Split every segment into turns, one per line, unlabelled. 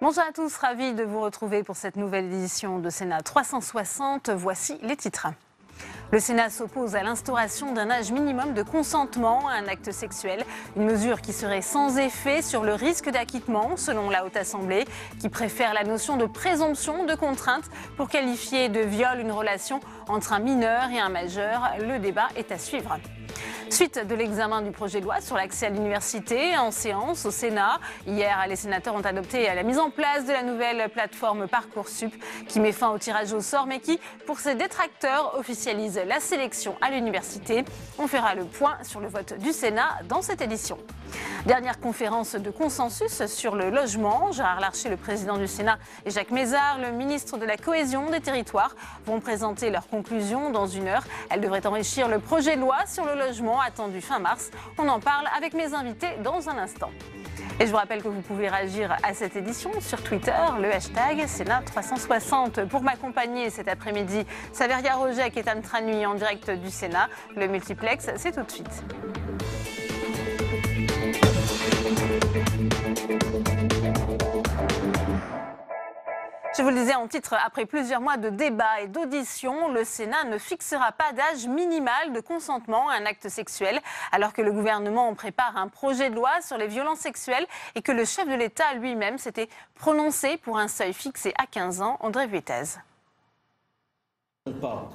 Bonjour à tous, ravi de vous retrouver pour cette nouvelle édition de Sénat 360. Voici les titres. Le Sénat s'oppose à l'instauration d'un âge minimum de consentement à un acte sexuel, une mesure qui serait sans effet sur le risque d'acquittement, selon la Haute Assemblée, qui préfère la notion de présomption de contrainte pour qualifier de viol une relation entre un mineur et un majeur. Le débat est à suivre. Suite de l'examen du projet de loi sur l'accès à l'université en séance au Sénat. Hier, les sénateurs ont adopté la mise en place de la nouvelle plateforme Parcoursup qui met fin au tirage au sort mais qui, pour ses détracteurs, officialise la sélection à l'université. On fera le point sur le vote du Sénat dans cette édition. Dernière conférence de consensus sur le logement. Gérard Larcher, le président du Sénat, et Jacques Mézard, le ministre de la Cohésion des Territoires, vont présenter leurs conclusions dans une heure. Elles devraient enrichir le projet de loi sur le logement attendu fin mars. On en parle avec mes invités dans un instant. Et je vous rappelle que vous pouvez réagir à cette édition sur Twitter, le hashtag Sénat360. Pour m'accompagner cet après-midi, Saveria Rojek et Tam Tranui en direct du Sénat. Le multiplex, c'est tout de suite. Je vous le disais en titre, après plusieurs mois de débats et d'auditions, le Sénat ne fixera pas d'âge minimal de consentement à un acte sexuel, alors que le gouvernement prépare un projet de loi sur les violences sexuelles et que le chef de l'État lui-même s'était prononcé pour un seuil fixé à 15 ans. André Vuettez.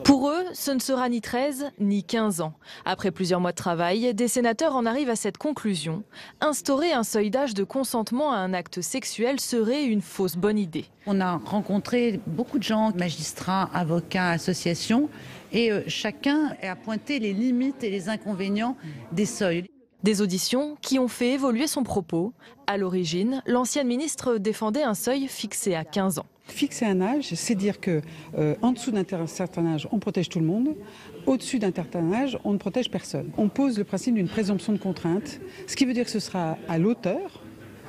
Pour eux, ce ne sera ni 13 ni 15 ans. Après plusieurs mois de travail, des sénateurs en arrivent à cette conclusion. Instaurer un seuil d'âge de consentement à un acte sexuel serait une fausse bonne idée.
On a rencontré beaucoup de gens, magistrats, avocats, associations, et chacun a pointé les limites et les inconvénients des seuils.
Des auditions qui ont fait évoluer son propos. À l'origine, l'ancienne ministre défendait un seuil fixé à 15 ans.
Fixer un âge, c'est dire que en dessous d'un certain âge, on protège tout le monde. Au-dessus d'un certain âge, on ne protège personne. On pose le principe d'une présomption de contrainte, ce qui veut dire que ce sera à l'auteur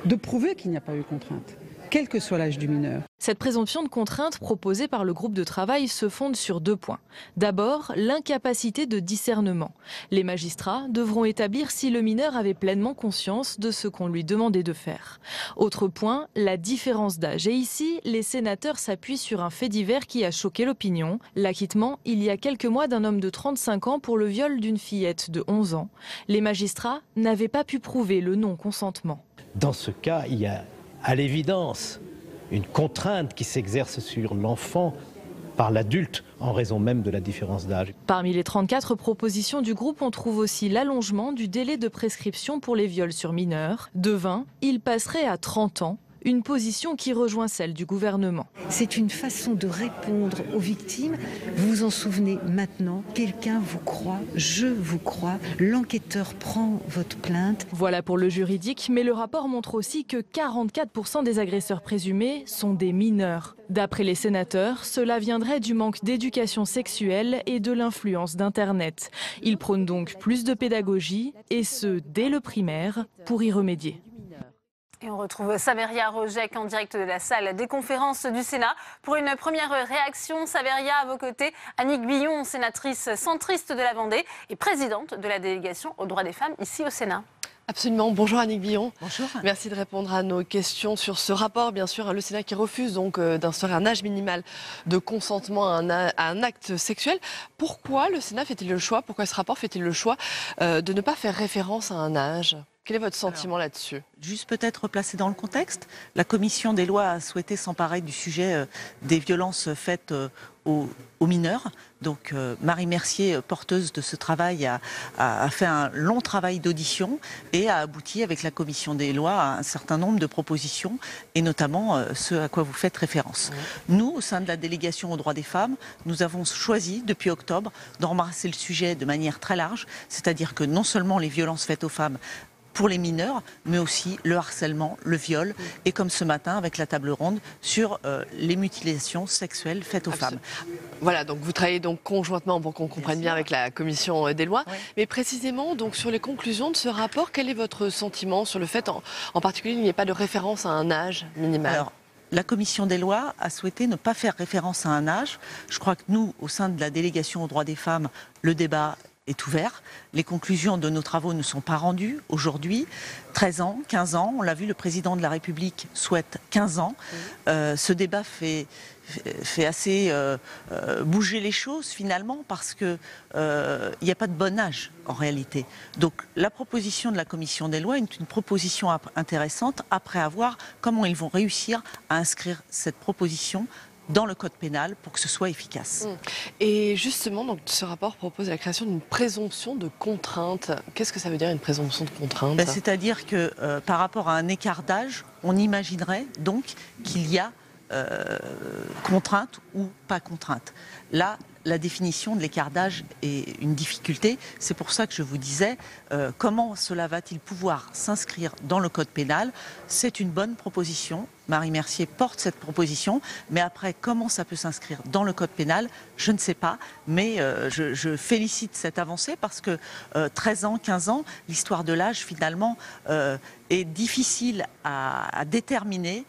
de prouver qu'il n'y a pas eu contrainte, quel que soit l'âge du mineur.
Cette présomption de contrainte proposée par le groupe de travail se fonde sur 2 points. D'abord, l'incapacité de discernement. Les magistrats devront établir si le mineur avait pleinement conscience de ce qu'on lui demandait de faire. Autre point, la différence d'âge. Et ici, les sénateurs s'appuient sur un fait divers qui a choqué l'opinion. L'acquittement, il y a quelques mois, d'un homme de 35 ans pour le viol d'une fillette de 11 ans. Les magistrats n'avaient pas pu prouver le non-consentement.
Dans ce cas, il y a à l'évidence une contrainte qui s'exerce sur l'enfant par l'adulte en raison même de la différence d'âge.
Parmi les 34 propositions du groupe, on trouve aussi l'allongement du délai de prescription pour les viols sur mineurs. De 20, il passerait à 30 ans. Une position qui rejoint celle du gouvernement.
C'est une façon de répondre aux victimes. Vous vous en souvenez maintenant, quelqu'un vous croit, je vous crois, l'enquêteur prend votre plainte.
Voilà pour le juridique, mais le rapport montre aussi que 44% des agresseurs présumés sont des mineurs. D'après les sénateurs, cela viendrait du manque d'éducation sexuelle et de l'influence d'Internet. Ils prônent donc plus de pédagogie, et ce, dès le primaire, pour y remédier.
Et on retrouve Saveria Rojek en direct de la salle des conférences du Sénat. Pour une première réaction, Saveria, à vos côtés, Annick Billon, sénatrice centriste de la Vendée et présidente de la délégation aux droits des femmes ici au Sénat.
Absolument. Bonjour Annick Billon.
Bonjour.
Merci de répondre à nos questions sur ce rapport. Bien sûr, le Sénat qui refuse donc d'instaurer un âge minimal de consentement à un acte sexuel. Pourquoi le Sénat fait-il le choix, pourquoi ce rapport fait-il le choix de ne pas faire référence à un âge ? Quel est votre sentiment là-dessus ?
Juste peut-être replacer dans le contexte, la commission des lois a souhaité s'emparer du sujet des violences faites aux mineurs. Donc Marie Mercier, porteuse de ce travail, a fait un long travail d'audition et a abouti avec la commission des lois à un certain nombre de propositions et notamment ce à quoi vous faites référence. Nous, au sein de la délégation aux droits des femmes, nous avons choisi depuis octobre d'embrasser le sujet de manière très large, c'est-à-dire que non seulement les violences faites aux femmes pour les mineurs, mais aussi le harcèlement, le viol, et comme ce matin avec la table ronde sur les mutilations sexuelles faites aux femmes.
Voilà, donc vous travaillez donc conjointement pour qu'on comprenne bien avec la commission des lois, mais précisément donc sur les conclusions de ce rapport, quel est votre sentiment sur le fait en particulier qu'il n'y ait pas de référence à un âge minimal ?
Alors, la commission des lois a souhaité ne pas faire référence à un âge. Je crois que nous, au sein de la délégation aux droits des femmes, le débat est ouvert. Les conclusions de nos travaux ne sont pas rendues aujourd'hui. 13 ans, 15 ans, on l'a vu, le président de la République souhaite 15 ans. Ce débat fait assez bouger les choses finalement parce que il n'y a pas de bon âge en réalité. Donc la proposition de la commission des lois est une proposition intéressante après avoir comment ils vont réussir à inscrire cette proposition dans le code pénal pour que ce soit efficace.
Et justement, donc, ce rapport propose la création d'une présomption de contrainte. Qu'est-ce que ça veut dire une présomption de contrainte ?
C'est-à-dire que par rapport à un écart d'âge, on imaginerait donc qu'il y a contrainte ou pas contrainte. Là, la définition de l'écart d'âge est une difficulté. C'est pour ça que je vous disais, comment cela va-t-il pouvoir s'inscrire dans le code pénal ? C'est une bonne proposition. Marie Mercier porte cette proposition, mais après, comment ça peut s'inscrire dans le code pénal ? Je ne sais pas, mais je félicite cette avancée parce que 13 ans, 15 ans, l'histoire de l'âge, finalement, est difficile à déterminer,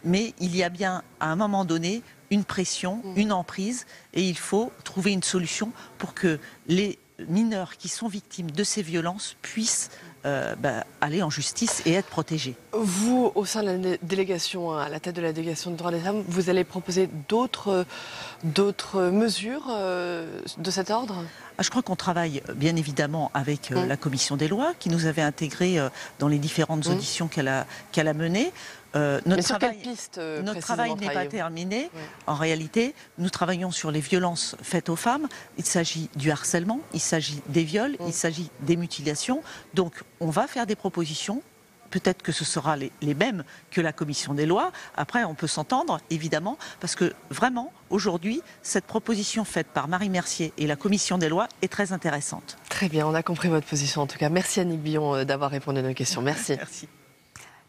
mais il y a bien, à un moment donné, une pression, une emprise, et il faut trouver une solution pour que les mineurs qui sont victimes de ces violences puissent aller en justice et être protégés.
Vous, au sein de la délégation, à la tête de la délégation des droits des femmes, vous allez proposer d'autres mesures de cet ordre ?
Je crois qu'on travaille bien évidemment avec la commission des lois qui nous avait intégrés dans les différentes auditions qu'elle a menées. Notre travail n'est pas terminé. Oui. En réalité, nous travaillons sur les violences faites aux femmes. Il s'agit du harcèlement, il s'agit des viols, il s'agit des mutilations. Donc, on va faire des propositions. Peut-être que ce sera les mêmes que la commission des lois. Après, on peut s'entendre, évidemment, parce que vraiment, aujourd'hui, cette proposition faite par Marie Mercier et la commission des lois est très intéressante.
Très bien, on a compris votre position en tout cas. Merci Annick Billon d'avoir répondu à nos questions. Merci.
Merci.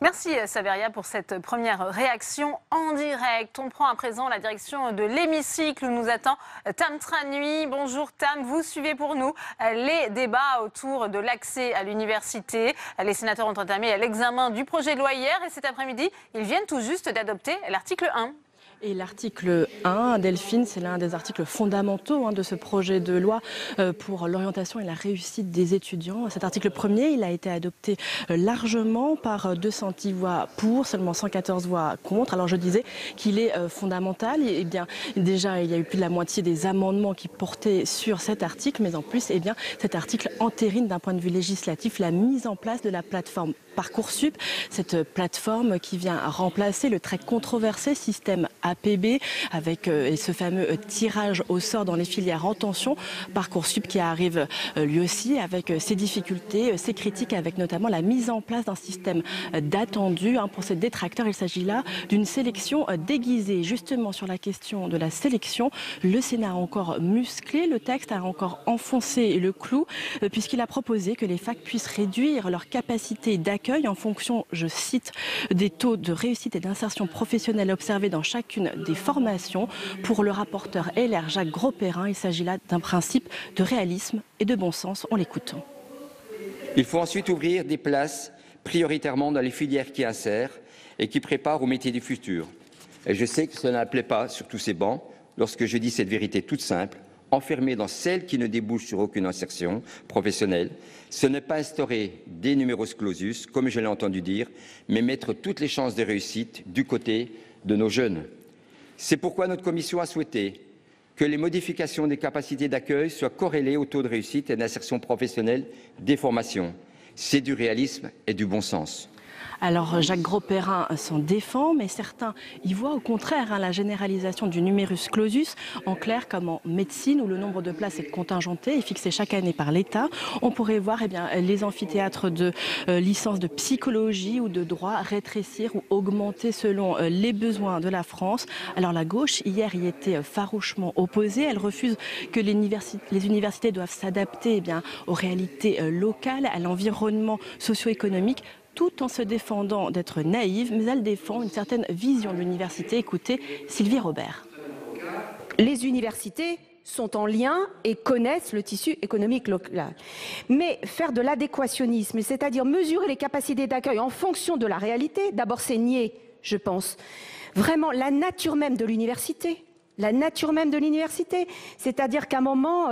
Merci Saveria pour cette première réaction en direct. On prend à présent la direction de l'hémicycle où nous attend Tam Tranui. Bonjour Tam, vous suivez pour nous les débats autour de l'accès à l'université. Les sénateurs ont entamé l'examen du projet de loi hier et cet après-midi, ils viennent tout juste d'adopter l'article 1.
Et l'article 1, Delphine, c'est l'un des articles fondamentaux de ce projet de loi pour l'orientation et la réussite des étudiants. Cet article premier, il a été adopté largement par 210 voix pour, seulement 114 voix contre. Alors je disais qu'il est fondamental. Eh bien, déjà, il y a eu plus de la moitié des amendements qui portaient sur cet article, mais en plus, eh bien, cet article entérine d'un point de vue législatif la mise en place de la plateforme Parcoursup, cette plateforme qui vient remplacer le très controversé système APB avec ce fameux tirage au sort dans les filières en tension. Parcoursup qui arrive lui aussi avec ses difficultés, ses critiques, avec notamment la mise en place d'un système d'attendu. Pour ses détracteurs, il s'agit là d'une sélection déguisée. Justement, sur la question de la sélection, le Sénat a encore musclé le texte, a encore enfoncé le clou, puisqu'il a proposé que les facs puissent réduire leur capacité d'accueil en fonction, je cite, des taux de réussite et d'insertion professionnelle observés dans chacune des formations. Pour le rapporteur LR Jacques Grosperrin, il s'agit là d'un principe de réalisme et de bon sens. On l'écoute.
Il faut ensuite ouvrir des places prioritairement dans les filières qui insèrent et qui préparent au métier du futur. Et je sais que cela ne plaît pas sur tous ces bancs lorsque je dis cette vérité toute simple. Enfermer dans celles qui ne débouchent sur aucune insertion professionnelle, ce n'est pas instaurer des numerus clausus, comme je l'ai entendu dire, mais mettre toutes les chances de réussite du côté de nos jeunes. C'est pourquoi notre commission a souhaité que les modifications des capacités d'accueil soient corrélées au taux de réussite et d'insertion professionnelle des formations. C'est du réalisme et du bon sens.
Alors Jacques Grosperrin s'en défend, mais certains y voient au contraire la généralisation du numerus clausus. En clair, comme en médecine où le nombre de places est contingenté et fixé chaque année par l'État, on pourrait voir les amphithéâtres de licence de psychologie ou de droit rétrécir ou augmenter selon les besoins de la France. Alors la gauche, hier, y était farouchement opposée. Elle refuse que les universités doivent s'adapter aux réalités locales, à l'environnement socio-économique, tout en se défendant d'être naïve, mais elle défend une certaine vision de l'université. Écoutez Sylvie Robert.
Les universités sont en lien et connaissent le tissu économique local. Mais faire de l'adéquationnisme, c'est-à-dire mesurer les capacités d'accueil en fonction de la réalité, d'abord c'est nier je pense. Vraiment, la nature même de l'université. La nature même de l'université. C'est-à-dire qu'à un moment,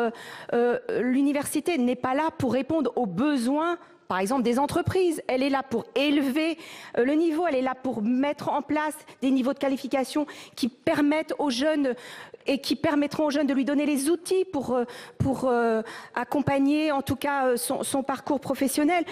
l'université n'est pas là pour répondre aux besoins, par exemple, des entreprises. Elle est là pour élever le niveau, elle est là pour mettre en place des niveaux de qualification qui permettent aux jeunes et qui permettront aux jeunes de lui donner les outils pour accompagner, en tout cas, son parcours professionnel.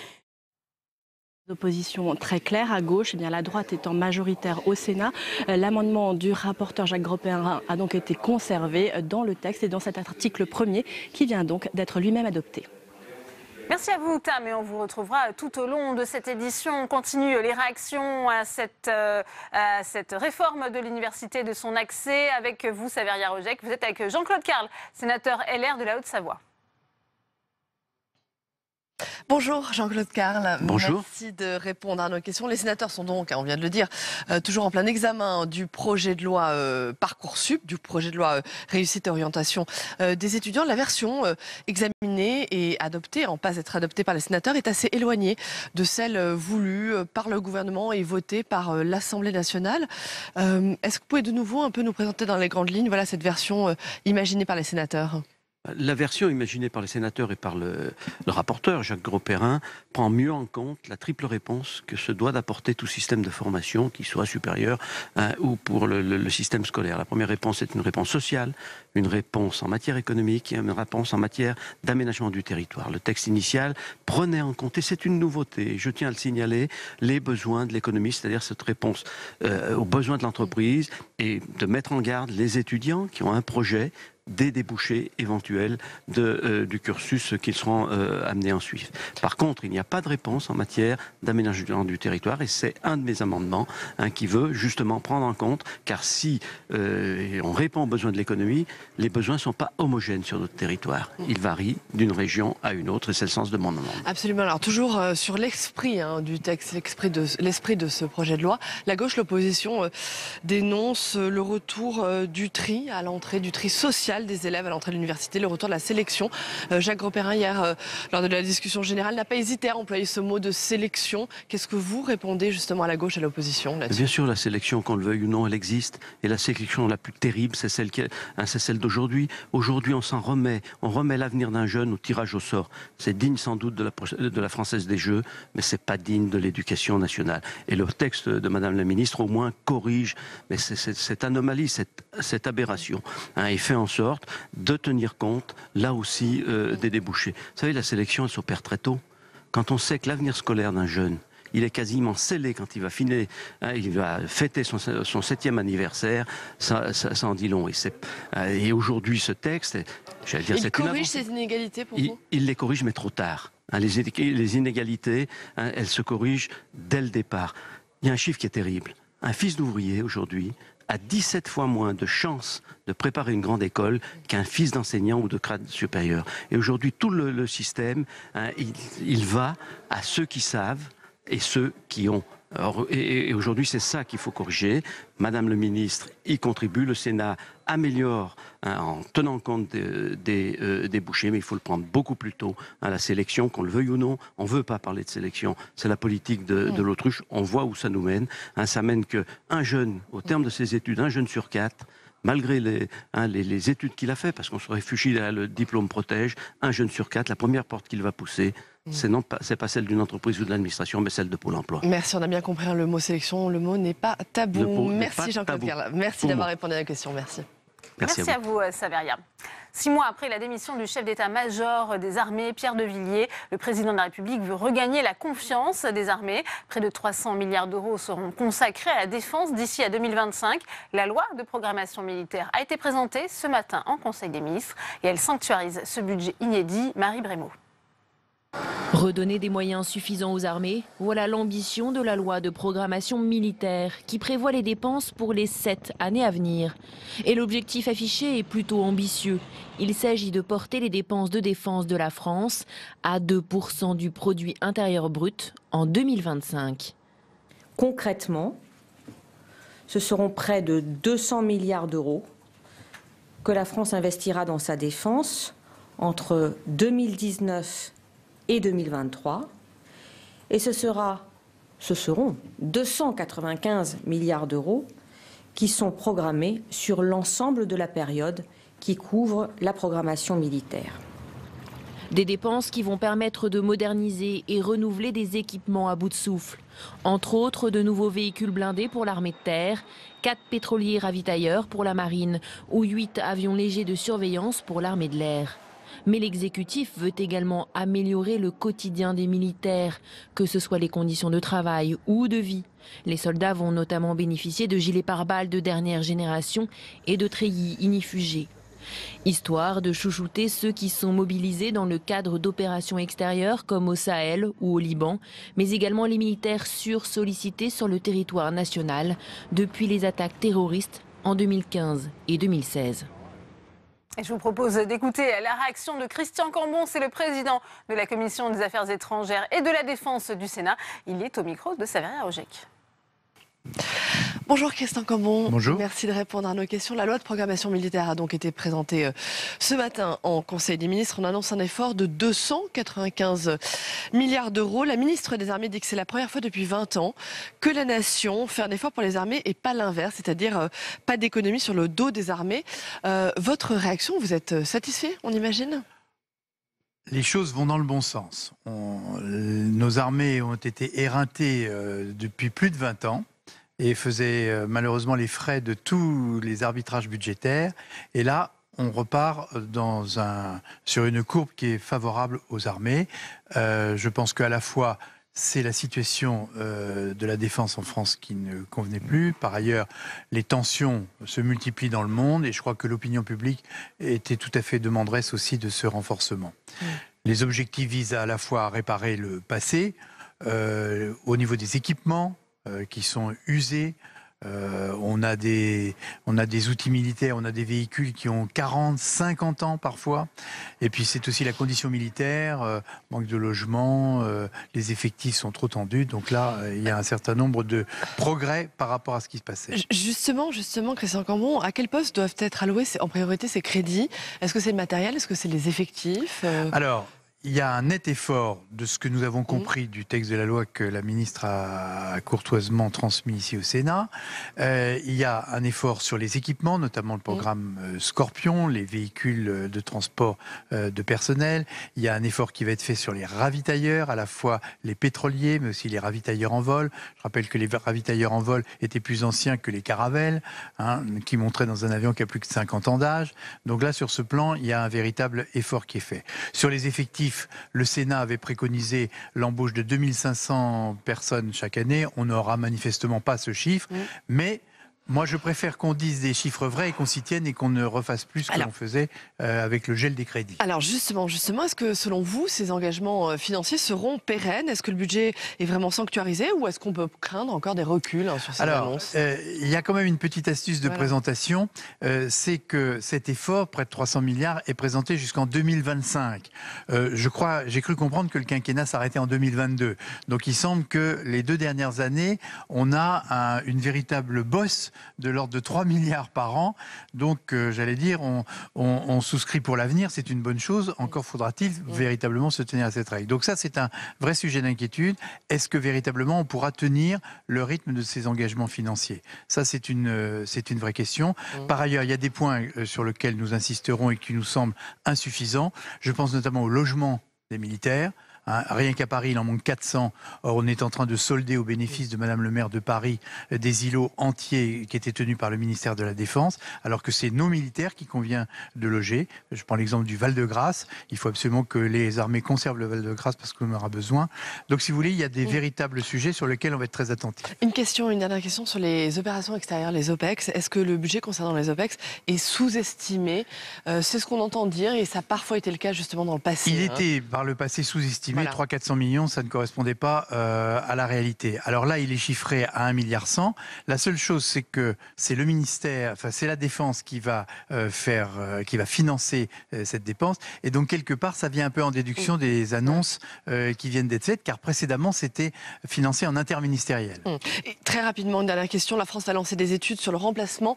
Opposition très claire à gauche, eh bien la droite étant majoritaire au Sénat. L'amendement du rapporteur Jacques Grosperrin a donc été conservé dans le texte et dans cet article 1er qui vient donc d'être lui-même adopté.
Merci à vous, Tam, et on vous retrouvera tout au long de cette édition. On continue les réactions à cette réforme de l'université, de son accès. Avec vous, Saveria Rojek. Vous êtes avec Jean-Claude Carle, sénateur LR de la Haute-Savoie.
Bonjour Jean-Claude Carle.
Bonjour.
Merci de répondre à nos questions. Les sénateurs sont donc, on vient de le dire, toujours en plein examen du projet de loi Parcoursup, du projet de loi réussite et orientation des étudiants. La version examinée et adoptée, en passe d'être adoptée par les sénateurs, est assez éloignée de celle voulue par le gouvernement et votée par l'Assemblée nationale. Est-ce que vous pouvez de nouveau un peu nous présenter dans les grandes lignes cette version imaginée par les sénateurs ?
La version imaginée par les sénateurs et par le rapporteur, Jacques Grosperrin, prend mieux en compte la triple réponse que se doit d'apporter tout système de formation, qui soit supérieur ou pour le système scolaire. La première réponse est une réponse sociale, une réponse en matière économique et une réponse en matière d'aménagement du territoire. Le texte initial prenait en compte, et c'est une nouveauté, je tiens à le signaler, les besoins de l'économie, c'est-à-dire cette réponse aux besoins de l'entreprise et de mettre en garde les étudiants qui ont un projet des débouchés éventuels du cursus qu'ils seront amenés à en suivre. Par contre, il n'y a pas de réponse en matière d'aménagement du territoire et c'est un de mes amendements qui veut justement prendre en compte, car si on répond aux besoins de l'économie, les besoins ne sont pas homogènes sur notre territoire. Ils varient d'une région à une autre et c'est le sens de mon amendement.
Absolument. Alors toujours sur l'esprit du texte, l'esprit de ce projet de loi, la gauche, l'opposition dénonce le retour du tri à l'entrée, du tri social des élèves à l'entrée de l'université, le retour de la sélection. Jacques Grosperrin, hier, lors de la discussion générale, n'a pas hésité à employer ce mot de sélection. Qu'est-ce que vous répondez justement à la gauche et à l'opposition là-dessus ?
Bien sûr, la sélection, qu'on le veuille ou non, elle existe. Et la sélection la plus terrible, c'est celle d'aujourd'hui. Aujourd'hui, on s'en remet. On remet l'avenir d'un jeune au tirage au sort. C'est digne sans doute de la Française des Jeux, mais c'est pas digne de l'éducation nationale. Et le texte de Madame la Ministre, au moins, corrige cette anomalie, cette aberration, et fait en sorte de tenir compte, là aussi, des débouchés. Vous savez, la sélection, elle s'opère très tôt. Quand on sait que l'avenir scolaire d'un jeune, il est quasiment scellé quand il va finir, il va fêter son 7e anniversaire, ça en dit long. Et aujourd'hui, ce texte, j'allais dire,
il corrige ces inégalités pour vous ?
Il les corrige, mais trop tard. Les inégalités, elles se corrigent dès le départ. Il y a un chiffre qui est terrible. Un fils d'ouvrier, aujourd'hui, a 17 fois moins de chances de préparer une grande école qu'un fils d'enseignant ou de grade supérieur. Et aujourd'hui, tout le système, il va à ceux qui savent et ceux qui ont. Et aujourd'hui, c'est ça qu'il faut corriger. Madame le ministre y contribue, le Sénat améliore en tenant compte des débouchés, mais il faut le prendre beaucoup plus tôt à la sélection, qu'on le veuille ou non. On ne veut pas parler de sélection, c'est la politique de l'autruche. On voit où ça nous mène. Ça mène qu'un jeune, au terme de ses études, un jeune sur 4, malgré les études qu'il a fait, parce qu'on se réfugie derrière le diplôme protège, un jeune sur 4, la première porte qu'il va pousser, c'est pas celle d'une entreprise ou de l'administration, mais celle de Pôle emploi.
Merci, on a bien compris le mot sélection, le mot n'est pas tabou. Merci Jean-Claude Carle, merci d'avoir répondu à la question, merci.
Merci à vous, Saveria. 6 mois après la démission du chef d'état-major des armées, Pierre de Villiers, le président de la République veut regagner la confiance des armées. Près de 300 milliards d'euros seront consacrés à la défense d'ici à 2025. La loi de programmation militaire a été présentée ce matin en Conseil des ministres et elle sanctuarise ce budget inédit. Marie Brémaud.
Redonner des moyens suffisants aux armées, voilà l'ambition de la loi de programmation militaire qui prévoit les dépenses pour les 7 années à venir. Et l'objectif affiché est plutôt ambitieux. Il s'agit de porter les dépenses de défense de la France à 2% du produit intérieur brut en 2025.
Concrètement, ce seront près de 200 milliards d'euros que la France investira dans sa défense entre 2019 et 2023, et ce sera ce seront 295 milliards d'euros qui sont programmés sur l'ensemble de la période qui couvre la programmation militaire. Des dépenses qui vont permettre de moderniser et renouveler des équipements à bout de souffle. Entre autres, de nouveaux véhicules blindés pour l'armée de terre, 4 pétroliers ravitailleurs pour la marine ou 8 avions légers de surveillance pour l'armée de l'air. Mais l'exécutif veut également améliorer le quotidien des militaires, que ce soit les conditions de travail ou de vie. Les soldats vont notamment bénéficier de gilets pare-balles de dernière génération et de treillis ignifugés. Histoire de chouchouter ceux qui sont mobilisés dans le cadre d'opérations extérieures comme au Sahel ou au Liban, mais également les militaires sursollicités sur le territoire national depuis les attaques terroristes en 2015 et 2016.
Et je vous propose d'écouter la réaction de Christian Cambon, c'est le président de la Commission des Affaires étrangères et de la Défense du Sénat. Il est au micro de Saveria Rojek.
Bonjour Christian Cambon.
Bonjour.
Merci de répondre à nos questions. La loi de programmation militaire a donc été présentée ce matin en Conseil des ministres. On annonce un effort de 295 milliards d'euros. La ministre des Armées dit que c'est la première fois depuis 20 ans que la nation fait un effort pour les armées et pas l'inverse, c'est-à-dire pas d'économie sur le dos des armées. Votre réaction, vous êtes satisfait, on imagine ?
Les choses vont dans le bon sens. Nos armées ont été éreintées depuis plus de 20 ans. Et faisaient malheureusement les frais de tous les arbitrages budgétaires. Et là, on repart sur une courbe qui est favorable aux armées. Je pense qu'à la fois, c'est la situation de la défense en France qui ne convenait plus. Par ailleurs, les tensions se multiplient dans le monde et je crois que l'opinion publique était tout à fait demanderesse aussi de ce renforcement. Les objectifs visent à la fois à réparer le passé, au niveau des équipements, qui sont usés. On a des outils militaires, on a des véhicules qui ont 40, 50 ans parfois. Et puis c'est aussi la condition militaire, manque de logement, les effectifs sont trop tendus. Donc là, il y a un certain nombre de progrès par rapport à ce qui se passait.
Justement, Christian Cambon, à quel poste doivent être alloués en priorité ces crédits ? Est-ce que c'est le matériel ? Est-ce que c'est les effectifs ?
Alors, il y a un net effort de ce que nous avons compris du texte de la loi que la ministre a courtoisement transmis ici au Sénat. Il y a un effort sur les équipements, notamment le programme Scorpion, les véhicules de transport de personnel. Il y a un effort qui va être fait sur les ravitailleurs, à la fois les pétroliers, mais aussi les ravitailleurs en vol. Je rappelle que les ravitailleurs en vol étaient plus anciens que les caravelles, qui montraient dans un avion qui a plus que 50 ans d'âge. Donc là, sur ce plan, il y a un véritable effort qui est fait. Sur les effectifs, le Sénat avait préconisé l'embauche de 2500 personnes chaque année. On n'aura manifestement pas ce chiffre, mais moi je préfère qu'on dise des chiffres vrais et qu'on s'y tienne et qu'on ne refasse plus ce que l'on faisait avec le gel des crédits.
Alors justement, est-ce que selon vous, ces engagements financiers seront pérennes ? Est-ce que le budget est vraiment sanctuarisé ou est-ce qu'on peut craindre encore des reculs sur ces annonces ?
Il y a quand même une petite astuce de présentation, c'est que cet effort, près de 300 milliards, est présenté jusqu'en 2025. J'ai cru comprendre que le quinquennat s'arrêtait en 2022. Donc il semble que les 2 dernières années, on a une véritable bosse de l'ordre de 3 milliards par an. Donc, j'allais dire, on souscrit pour l'avenir, c'est une bonne chose. Encore faudra-t-il véritablement se tenir à cette règle. Donc ça, c'est un vrai sujet d'inquiétude. Est-ce que véritablement on pourra tenir le rythme de ces engagements financiers ? Ça, c'est une vraie question. Par ailleurs, il y a des points sur lesquels nous insisterons et qui nous semblent insuffisants. Je pense notamment au logement des militaires. Rien qu'à Paris, il en manque 400. Or, on est en train de solder au bénéfice de Madame le maire de Paris des îlots entiers qui étaient tenus par le ministère de la Défense, alors que c'est nos militaires qu'il convient de loger. Je prends l'exemple du Val-de-Grâce. Il faut absolument que les armées conservent le Val-de-Grâce parce qu'on en aura besoin. Donc, si vous voulez, il y a des véritables sujets sur lesquels on va être très attentif.
Une dernière question sur les opérations extérieures, les OPEX. Est-ce que le budget concernant les OPEX est sous-estimé ? C'est ce qu'on entend dire et ça a parfois été le cas justement dans le passé.
Il était par le passé sous-estimé. 300-400 millions, ça ne correspondait pas à la réalité. Alors là, il est chiffré à 1,1 milliard. La seule chose, c'est que c'est le ministère, c'est la Défense qui va financer cette dépense. Et donc, quelque part, ça vient un peu en déduction des annonces qui viennent d'être faites, car précédemment, c'était financé en interministériel.
Et très rapidement, une dernière question. La France va lancer des études sur le remplacement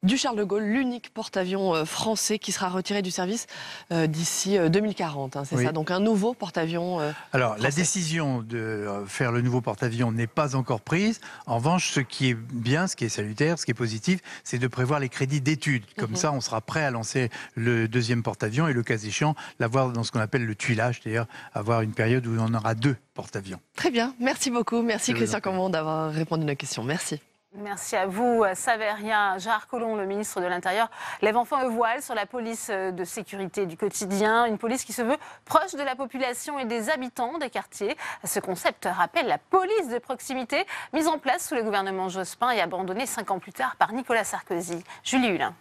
du Charles de Gaulle, l'unique porte-avions français qui sera retiré du service d'ici 2040. Hein, c'est ça, donc un nouveau porte-avions
Alors,
français.
la décision de faire le nouveau porte-avions n'est pas encore prise. En revanche, ce qui est bien, ce qui est salutaire, ce qui est positif, c'est de prévoir les crédits d'études. Comme ça, on sera prêt à lancer le deuxième porte-avions et le cas échéant, l'avoir dans ce qu'on appelle le tuilage, c'est-à-dire avoir une période où on aura 2 porte-avions.
Très bien, merci beaucoup. Merci Christian Cambon d'avoir répondu à nos questions. Merci.
Merci à vous, Saveria. Gérard Collomb, le ministre de l'Intérieur, lève enfin le voile sur la police de sécurité du quotidien. Une police qui se veut proche de la population et des habitants des quartiers. Ce concept rappelle la police de proximité, mise en place sous le gouvernement Jospin et abandonnée 5 ans plus tard par Nicolas Sarkozy. Julie Hulin.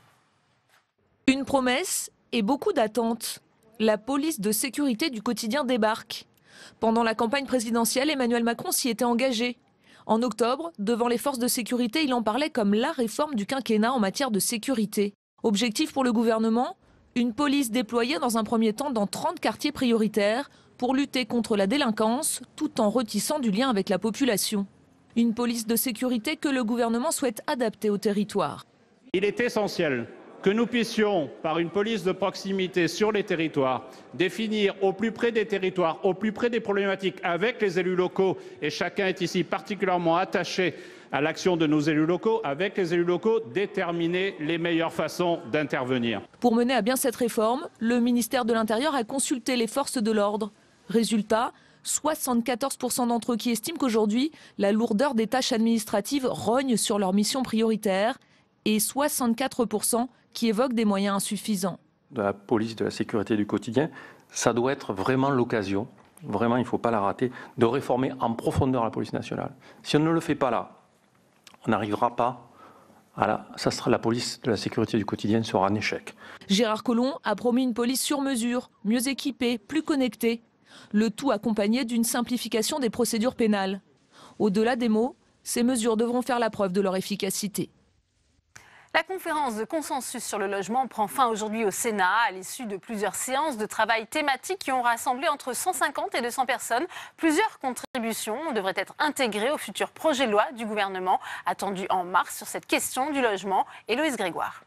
Une promesse et beaucoup d'attentes. La police de sécurité du quotidien débarque. Pendant la campagne présidentielle, Emmanuel Macron s'y était engagé. En octobre, devant les forces de sécurité, il en parlait comme la réforme du quinquennat en matière de sécurité. Objectif pour le gouvernement, une police déployée dans un premier temps dans 30 quartiers prioritaires pour lutter contre la délinquance tout en retissant du lien avec la population. Une police de sécurité que le gouvernement souhaite adapter au territoire.
Il est essentiel que nous puissions, par une police de proximité sur les territoires, définir au plus près des territoires, au plus près des problématiques avec les élus locaux, et chacun est ici particulièrement attaché à l'action de nos élus locaux, avec les élus locaux, déterminer les meilleures façons d'intervenir.
Pour mener à bien cette réforme, le ministère de l'Intérieur a consulté les forces de l'ordre. Résultat, 74% d'entre eux qui estiment qu'aujourd'hui, la lourdeur des tâches administratives rogne sur leurs missions prioritaires et 64% qui évoquent des moyens insuffisants.
De la police de la sécurité du quotidien, ça doit être vraiment l'occasion, vraiment il ne faut pas la rater, de réformer en profondeur la police nationale. Si on ne le fait pas là, on n'arrivera pas à la police de la sécurité du quotidien sera un échec.
Gérard Collomb a promis une police sur mesure, mieux équipée, plus connectée. Le tout accompagné d'une simplification des procédures pénales. Au-delà des mots, ces mesures devront faire la preuve de leur efficacité.
La conférence de consensus sur le logement prend fin aujourd'hui au Sénat à l'issue de plusieurs séances de travail thématiques qui ont rassemblé entre 150 et 200 personnes. Plusieurs contributions devraient être intégrées au futur projet de loi du gouvernement attendu en mars sur cette question du logement. Héloïse Grégoire.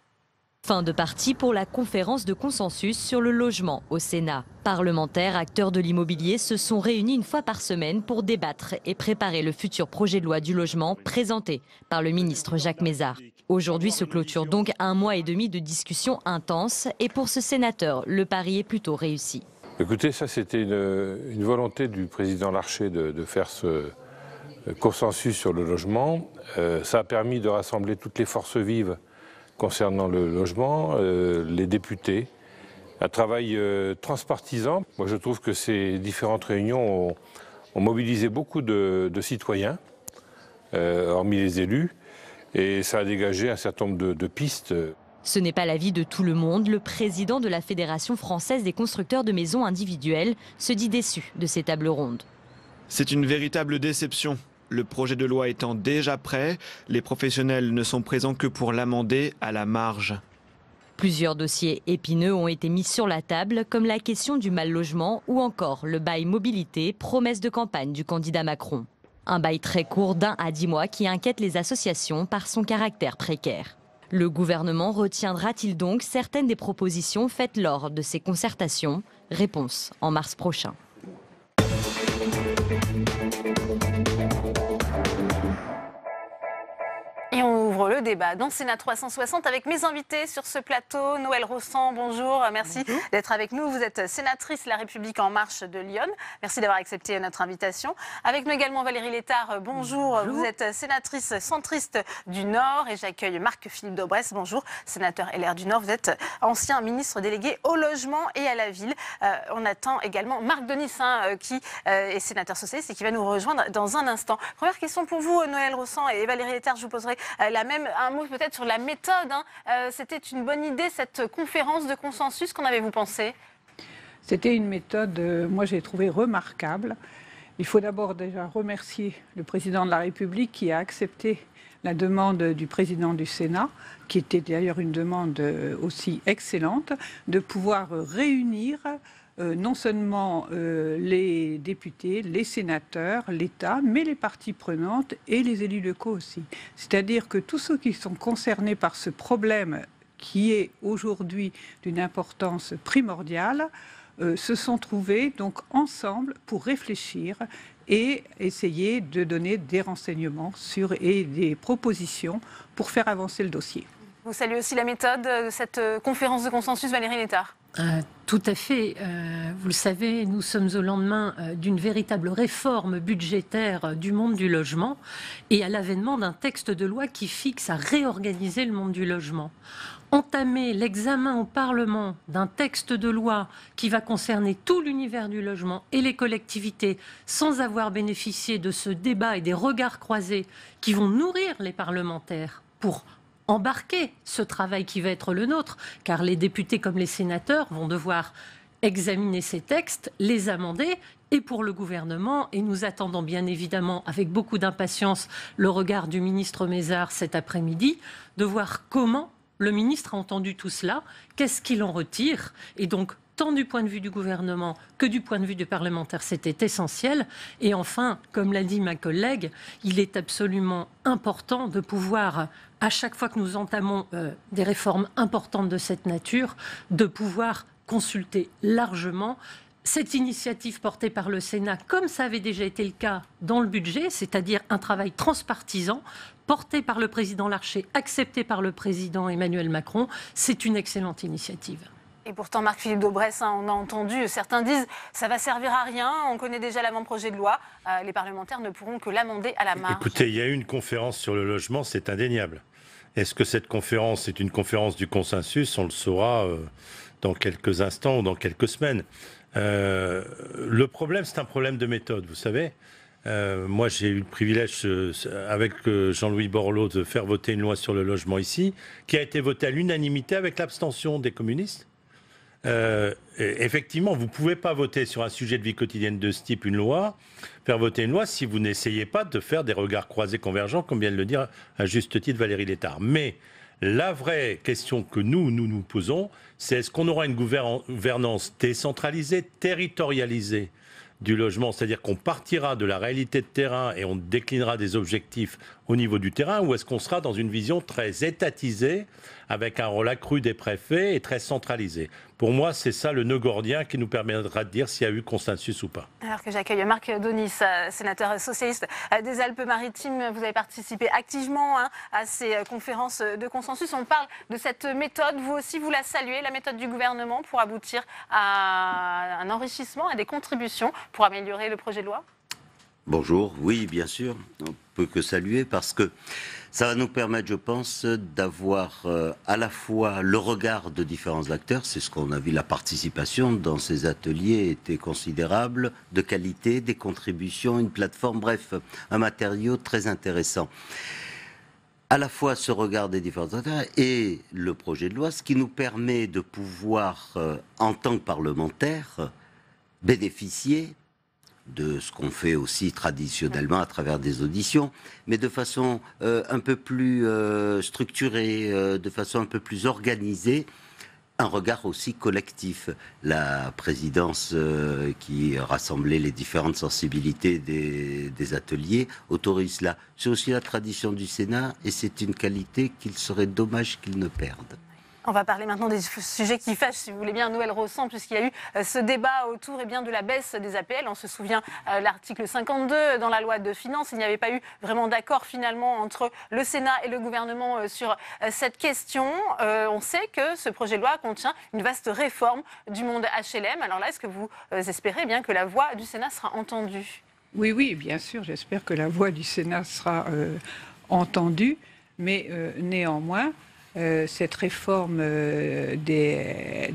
Fin de partie pour la conférence de consensus sur le logement au Sénat. Parlementaires, acteurs de l'immobilier se sont réunis une fois par semaine pour débattre et préparer le futur projet de loi du logement présenté par le ministre Jacques Mézard. Aujourd'hui se clôture donc 1 mois et demi de discussions intenses et pour ce sénateur, le pari est plutôt réussi.
Écoutez, ça c'était une volonté du président Larcher de faire ce consensus sur le logement. Ça a permis de rassembler toutes les forces vives concernant le logement, les députés, un travail transpartisan. Moi je trouve que ces différentes réunions ont mobilisé beaucoup de citoyens, hormis les élus, et ça a dégagé un certain nombre de pistes.
Ce n'est pas l'avis de tout le monde. Le président de la Fédération française des constructeurs de maisons individuelles se dit déçu de ces tables rondes.
C'est une véritable déception. Le projet de loi étant déjà prêt, les professionnels ne sont présents que pour l'amender à la marge.
Plusieurs dossiers épineux ont été mis sur la table, comme la question du mal-logement ou encore le bail mobilité, promesse de campagne du candidat Macron. Un bail très court d'1 à 10 mois qui inquiète les associations par son caractère précaire. Le gouvernement retiendra-t-il donc certaines des propositions faites lors de ces concertations? Réponse en mars prochain.
Et on ouvre le débat dans Sénat 360 avec mes invités sur ce plateau. Noëlle Rossan, bonjour. Merci d'être avec nous. Vous êtes sénatrice La République En Marche de Lyon. Merci d'avoir accepté notre invitation. Avec nous également Valérie Létard, bonjour. Vous êtes sénatrice centriste du Nord et j'accueille Marc-Philippe Daubresse, bonjour. Sénateur LR du Nord, vous êtes ancien ministre délégué au logement et à la ville. On attend également Marc Denis qui est sénateur socialiste et qui va nous rejoindre dans un instant. Première question pour vous, Noëlle Rossan et Valérie Létard, je vous poserai un mot peut-être sur la méthode. C'était une bonne idée cette conférence de consensus, qu'en avez-vous pensé?
C'était une méthode, moi j'ai trouvé remarquable. Il faut d'abord déjà remercier le président de la République qui a accepté la demande du président du Sénat, qui était d'ailleurs une demande aussi excellente, de pouvoir réunir non seulement les députés, les sénateurs, l'État, mais les parties prenantes et les élus locaux aussi. C'est-à-dire que tous ceux qui sont concernés par ce problème qui est aujourd'hui d'une importance primordiale, se sont trouvés donc ensemble pour réfléchir et essayer de donner des renseignements et des propositions pour faire avancer le dossier.
Vous saluez aussi la méthode de cette conférence de consensus, Valérie Létard.
Tout à fait. Vous le savez, nous sommes au lendemain d'une véritable réforme budgétaire du monde du logement et à l'avènement d'un texte de loi qui fixe à réorganiser le monde du logement. Entamer l'examen au Parlement d'un texte de loi qui va concerner tout l'univers du logement et les collectivités sans avoir bénéficié de ce débat et des regards croisés qui vont nourrir les parlementaires pour embarquer ce travail qui va être le nôtre, car les députés comme les sénateurs vont devoir examiner ces textes, les amender, et pour le gouvernement, et nous attendons bien évidemment avec beaucoup d'impatience le regard du ministre Mézard cet après-midi, de voir comment le ministre a entendu tout cela, qu'est-ce qu'il en retire, et donc tant du point de vue du gouvernement que du point de vue du parlementaire, c'était essentiel. Et enfin, comme l'a dit ma collègue, il est absolument important de pouvoir, à chaque fois que nous entamons des réformes importantes de cette nature, de pouvoir consulter largement cette initiative portée par le Sénat, comme ça avait déjà été le cas dans le budget, c'est-à-dire un travail transpartisan, porté par le président Larcher, accepté par le président Emmanuel Macron. C'est une excellente initiative.
Et pourtant, Marc-Philippe Daubresse, on a entendu, certains disent ça va servir à rien, on connaît déjà l'avant-projet de loi, les parlementaires ne pourront que l'amender à la marge.
Écoutez, il y a eu une conférence sur le logement, c'est indéniable. Est-ce que cette conférence est une conférence du consensus? On le saura dans quelques instants ou dans quelques semaines. Le problème, c'est un problème de méthode, vous savez. Moi, j'ai eu le privilège, avec Jean-Louis Borloo, de faire voter une loi sur le logement ici, qui a été votée à l'unanimité avec l'abstention des communistes. Effectivement, vous ne pouvez pas voter sur un sujet de vie quotidienne de ce type une loi, faire voter une loi si vous n'essayez pas de faire des regards croisés convergents, comme vient de le dire à juste titre Valérie Létard. Mais la vraie question que nous posons, c'est est-ce qu'on aura une gouvernance décentralisée, territorialisée du logement, c'est-à-dire qu'on partira de la réalité de terrain et on déclinera des objectifs au niveau du terrain, ou est-ce qu'on sera dans une vision très étatisée, avec un rôle accru des préfets et très centralisé? Pour moi, c'est ça le nœud gordien qui nous permettra de dire s'il y a eu consensus ou pas.
Alors que j'accueille Marc Daunis, sénateur socialiste des Alpes-Maritimes, vous avez participé activement à ces conférences de consensus. On parle de cette méthode, vous aussi vous la saluez, la méthode du gouvernement pour aboutir à un enrichissement, à des contributions pour améliorer le projet de loi?
Bonjour, oui bien sûr, on peut que saluer parce que ça va nous permettre, je pense, d'avoir à la fois le regard de différents acteurs, c'est ce qu'on a vu, la participation dans ces ateliers était considérable, de qualité, des contributions, une plateforme, bref, un matériau très intéressant. À la fois ce regard des différents acteurs et le projet de loi, ce qui nous permet de pouvoir, en tant que parlementaires, bénéficier de ce qu'on fait aussi traditionnellement à travers des auditions, mais de façon un peu plus structurée, de façon un peu plus organisée, un regard aussi collectif. La présidence qui rassemblait les différentes sensibilités des ateliers autorise cela. C'est aussi la tradition du Sénat et c'est une qualité qu'il serait dommage qu'il ne perde.
On va parler maintenant des sujets qui fâchent, si vous voulez bien, Noël Rossan, puisqu'il y a eu ce débat autour de la baisse des APL. On se souvient l'article 52 dans la loi de finances. Il n'y avait pas eu vraiment d'accord finalement entre le Sénat et le gouvernement sur cette question. On sait que ce projet de loi contient une vaste réforme du monde HLM. Alors là, est-ce que vous espérez bien que la voix du Sénat sera entendue?
Oui, bien sûr. J'espère que la voix du Sénat sera entendue. Mais néanmoins, cette réforme des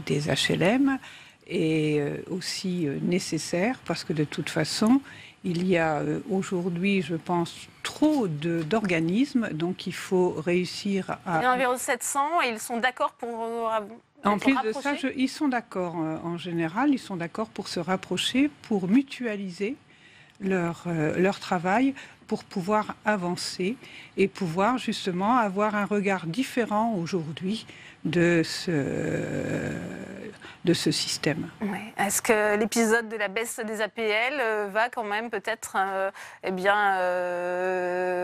HLM est aussi nécessaire parce que de toute façon, il y a aujourd'hui, je pense, trop d'organismes, donc il faut réussir à...
Il y en a environ 700 et ils sont d'accord pour...
En plus de ça, ils sont d'accord en général, ils sont d'accord pour se rapprocher, pour mutualiser leur travail pour pouvoir avancer et pouvoir justement avoir un regard différent aujourd'hui de ce système.
Ouais. Est-ce que l'épisode de la baisse des APL va quand même peut-être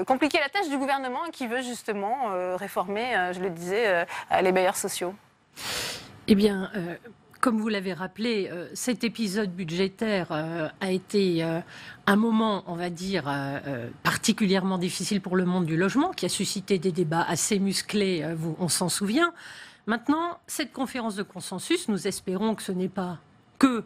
compliquer la tâche du gouvernement qui veut justement réformer, je le disais, les bailleurs sociaux?
Eh bien, comme vous l'avez rappelé, cet épisode budgétaire a été un moment, on va dire, particulièrement difficile pour le monde du logement, qui a suscité des débats assez musclés, on s'en souvient. Maintenant, cette conférence de consensus, nous espérons que ce n'est pas que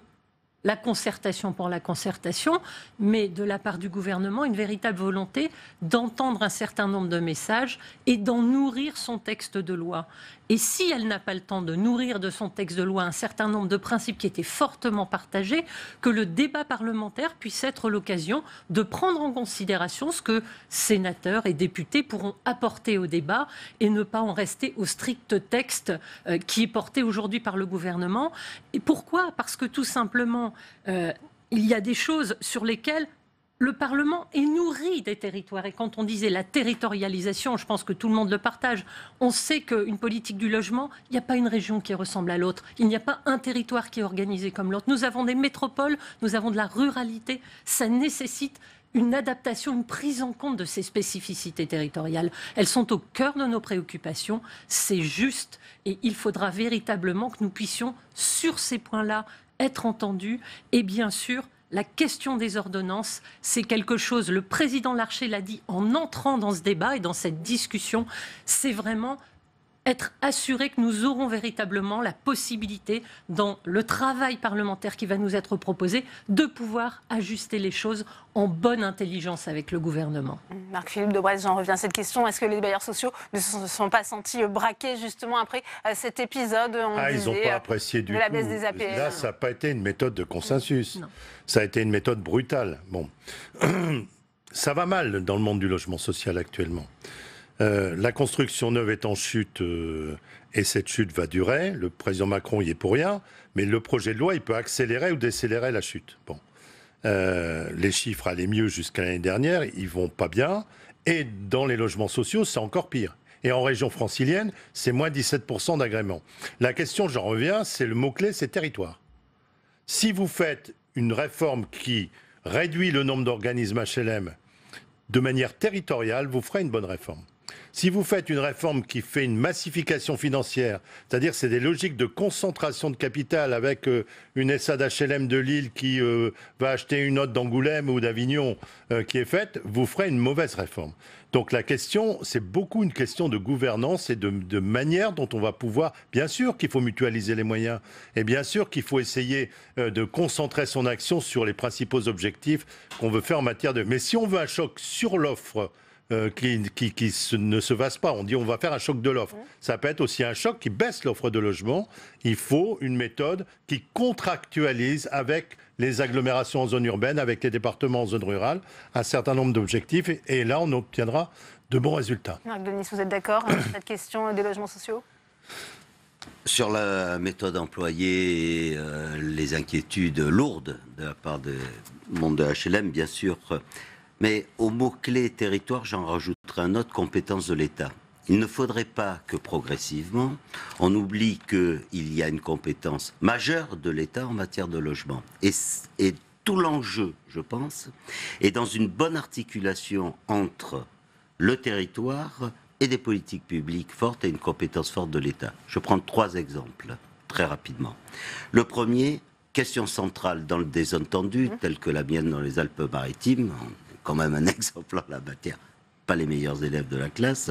la concertation pour la concertation, mais de la part du gouvernement, une véritable volonté d'entendre un certain nombre de messages et d'en nourrir son texte de loi. Et si elle n'a pas le temps de nourrir de son texte de loi un certain nombre de principes qui étaient fortement partagés, que le débat parlementaire puisse être l'occasion de prendre en considération ce que sénateurs et députés pourront apporter au débat et ne pas en rester au strict texte qui est porté aujourd'hui par le gouvernement. Et pourquoi ? Parce que tout simplement, il y a des choses sur lesquelles le Parlement est nourri des territoires. Et quand on disait la territorialisation, je pense que tout le monde le partage. On sait qu'une politique du logement, il n'y a pas une région qui ressemble à l'autre. Il n'y a pas un territoire qui est organisé comme l'autre. Nous avons des métropoles, nous avons de la ruralité. Ça nécessite une adaptation, une prise en compte de ces spécificités territoriales. Elles sont au cœur de nos préoccupations. C'est juste. Et il faudra véritablement que nous puissions, sur ces points-là, être entendus. Et bien sûr, la question des ordonnances, c'est quelque chose, le président Larcher l'a dit en entrant dans ce débat et dans cette discussion, c'est vraiment être assuré que nous aurons véritablement la possibilité, dans le travail parlementaire qui va nous être proposé, de pouvoir ajuster les choses en bonne intelligence avec le gouvernement.
Marc-Philippe Daubresse, j'en reviens à cette question. Est-ce que les bailleurs sociaux ne se sont pas sentis braqués justement après cet épisode
ils n'ont pas apprécié du
de la
tout.
baisse des APL?
Là, ça n'a pas été une méthode de consensus.
Non. Ça
a été une méthode brutale. Bon. Ça va mal dans le monde du logement social actuellement. La construction neuve est en chute et cette chute va durer. Le président Macron y est pour rien, mais le projet de loi, il peut accélérer ou décélérer la chute. Bon. Les chiffres allaient mieux jusqu'à l'année dernière, ils vont pas bien. Et dans les logements sociaux, c'est encore pire. Et en région francilienne, c'est moins 17% d'agrément. La question, j'en reviens, c'est le mot-clé, c'est territoire. Si vous faites une réforme qui réduit le nombre d'organismes HLM de manière territoriale, vous ferez une bonne réforme. Si vous faites une réforme qui fait une massification financière, c'est-à-dire c'est des logiques de concentration de capital avec une SA d'HLM de Lille qui va acheter une autre d'Angoulême ou d'Avignon qui est faite, vous ferez une mauvaise réforme. Donc la question, c'est beaucoup une question de gouvernance et de manière dont on va pouvoir... Bien sûr qu'il faut mutualiser les moyens et bien sûr qu'il faut essayer de concentrer son action sur les principaux objectifs qu'on veut faire en matière de... Mais si on veut un choc sur l'offre... qui ne se fasse pas. On dit on va faire un choc de l'offre. Ça peut être aussi un choc qui baisse l'offre de logement. Il faut une méthode qui contractualise avec les agglomérations en zone urbaine, avec les départements en zone rurale, un certain nombre d'objectifs. Et là, on obtiendra de bons résultats.
Marc Denis, vous êtes d'accord avec cette question des logements sociaux ?
Sur la méthode employée et les inquiétudes lourdes de la part du monde de HLM, bien sûr... Mais au mot-clé territoire, j'en rajouterai un autre, compétence de l'État. Il ne faudrait pas que progressivement, on oublie qu'il y a une compétence majeure de l'État en matière de logement. Et tout l'enjeu, je pense, est dans une bonne articulation entre le territoire et des politiques publiques fortes et une compétence forte de l'État. Je prends 3 exemples, très rapidement. Le premier, question centrale dans des zones tendues, telles que la mienne dans les Alpes-Maritimes, quand même un exemple en la matière, pas les meilleurs élèves de la classe,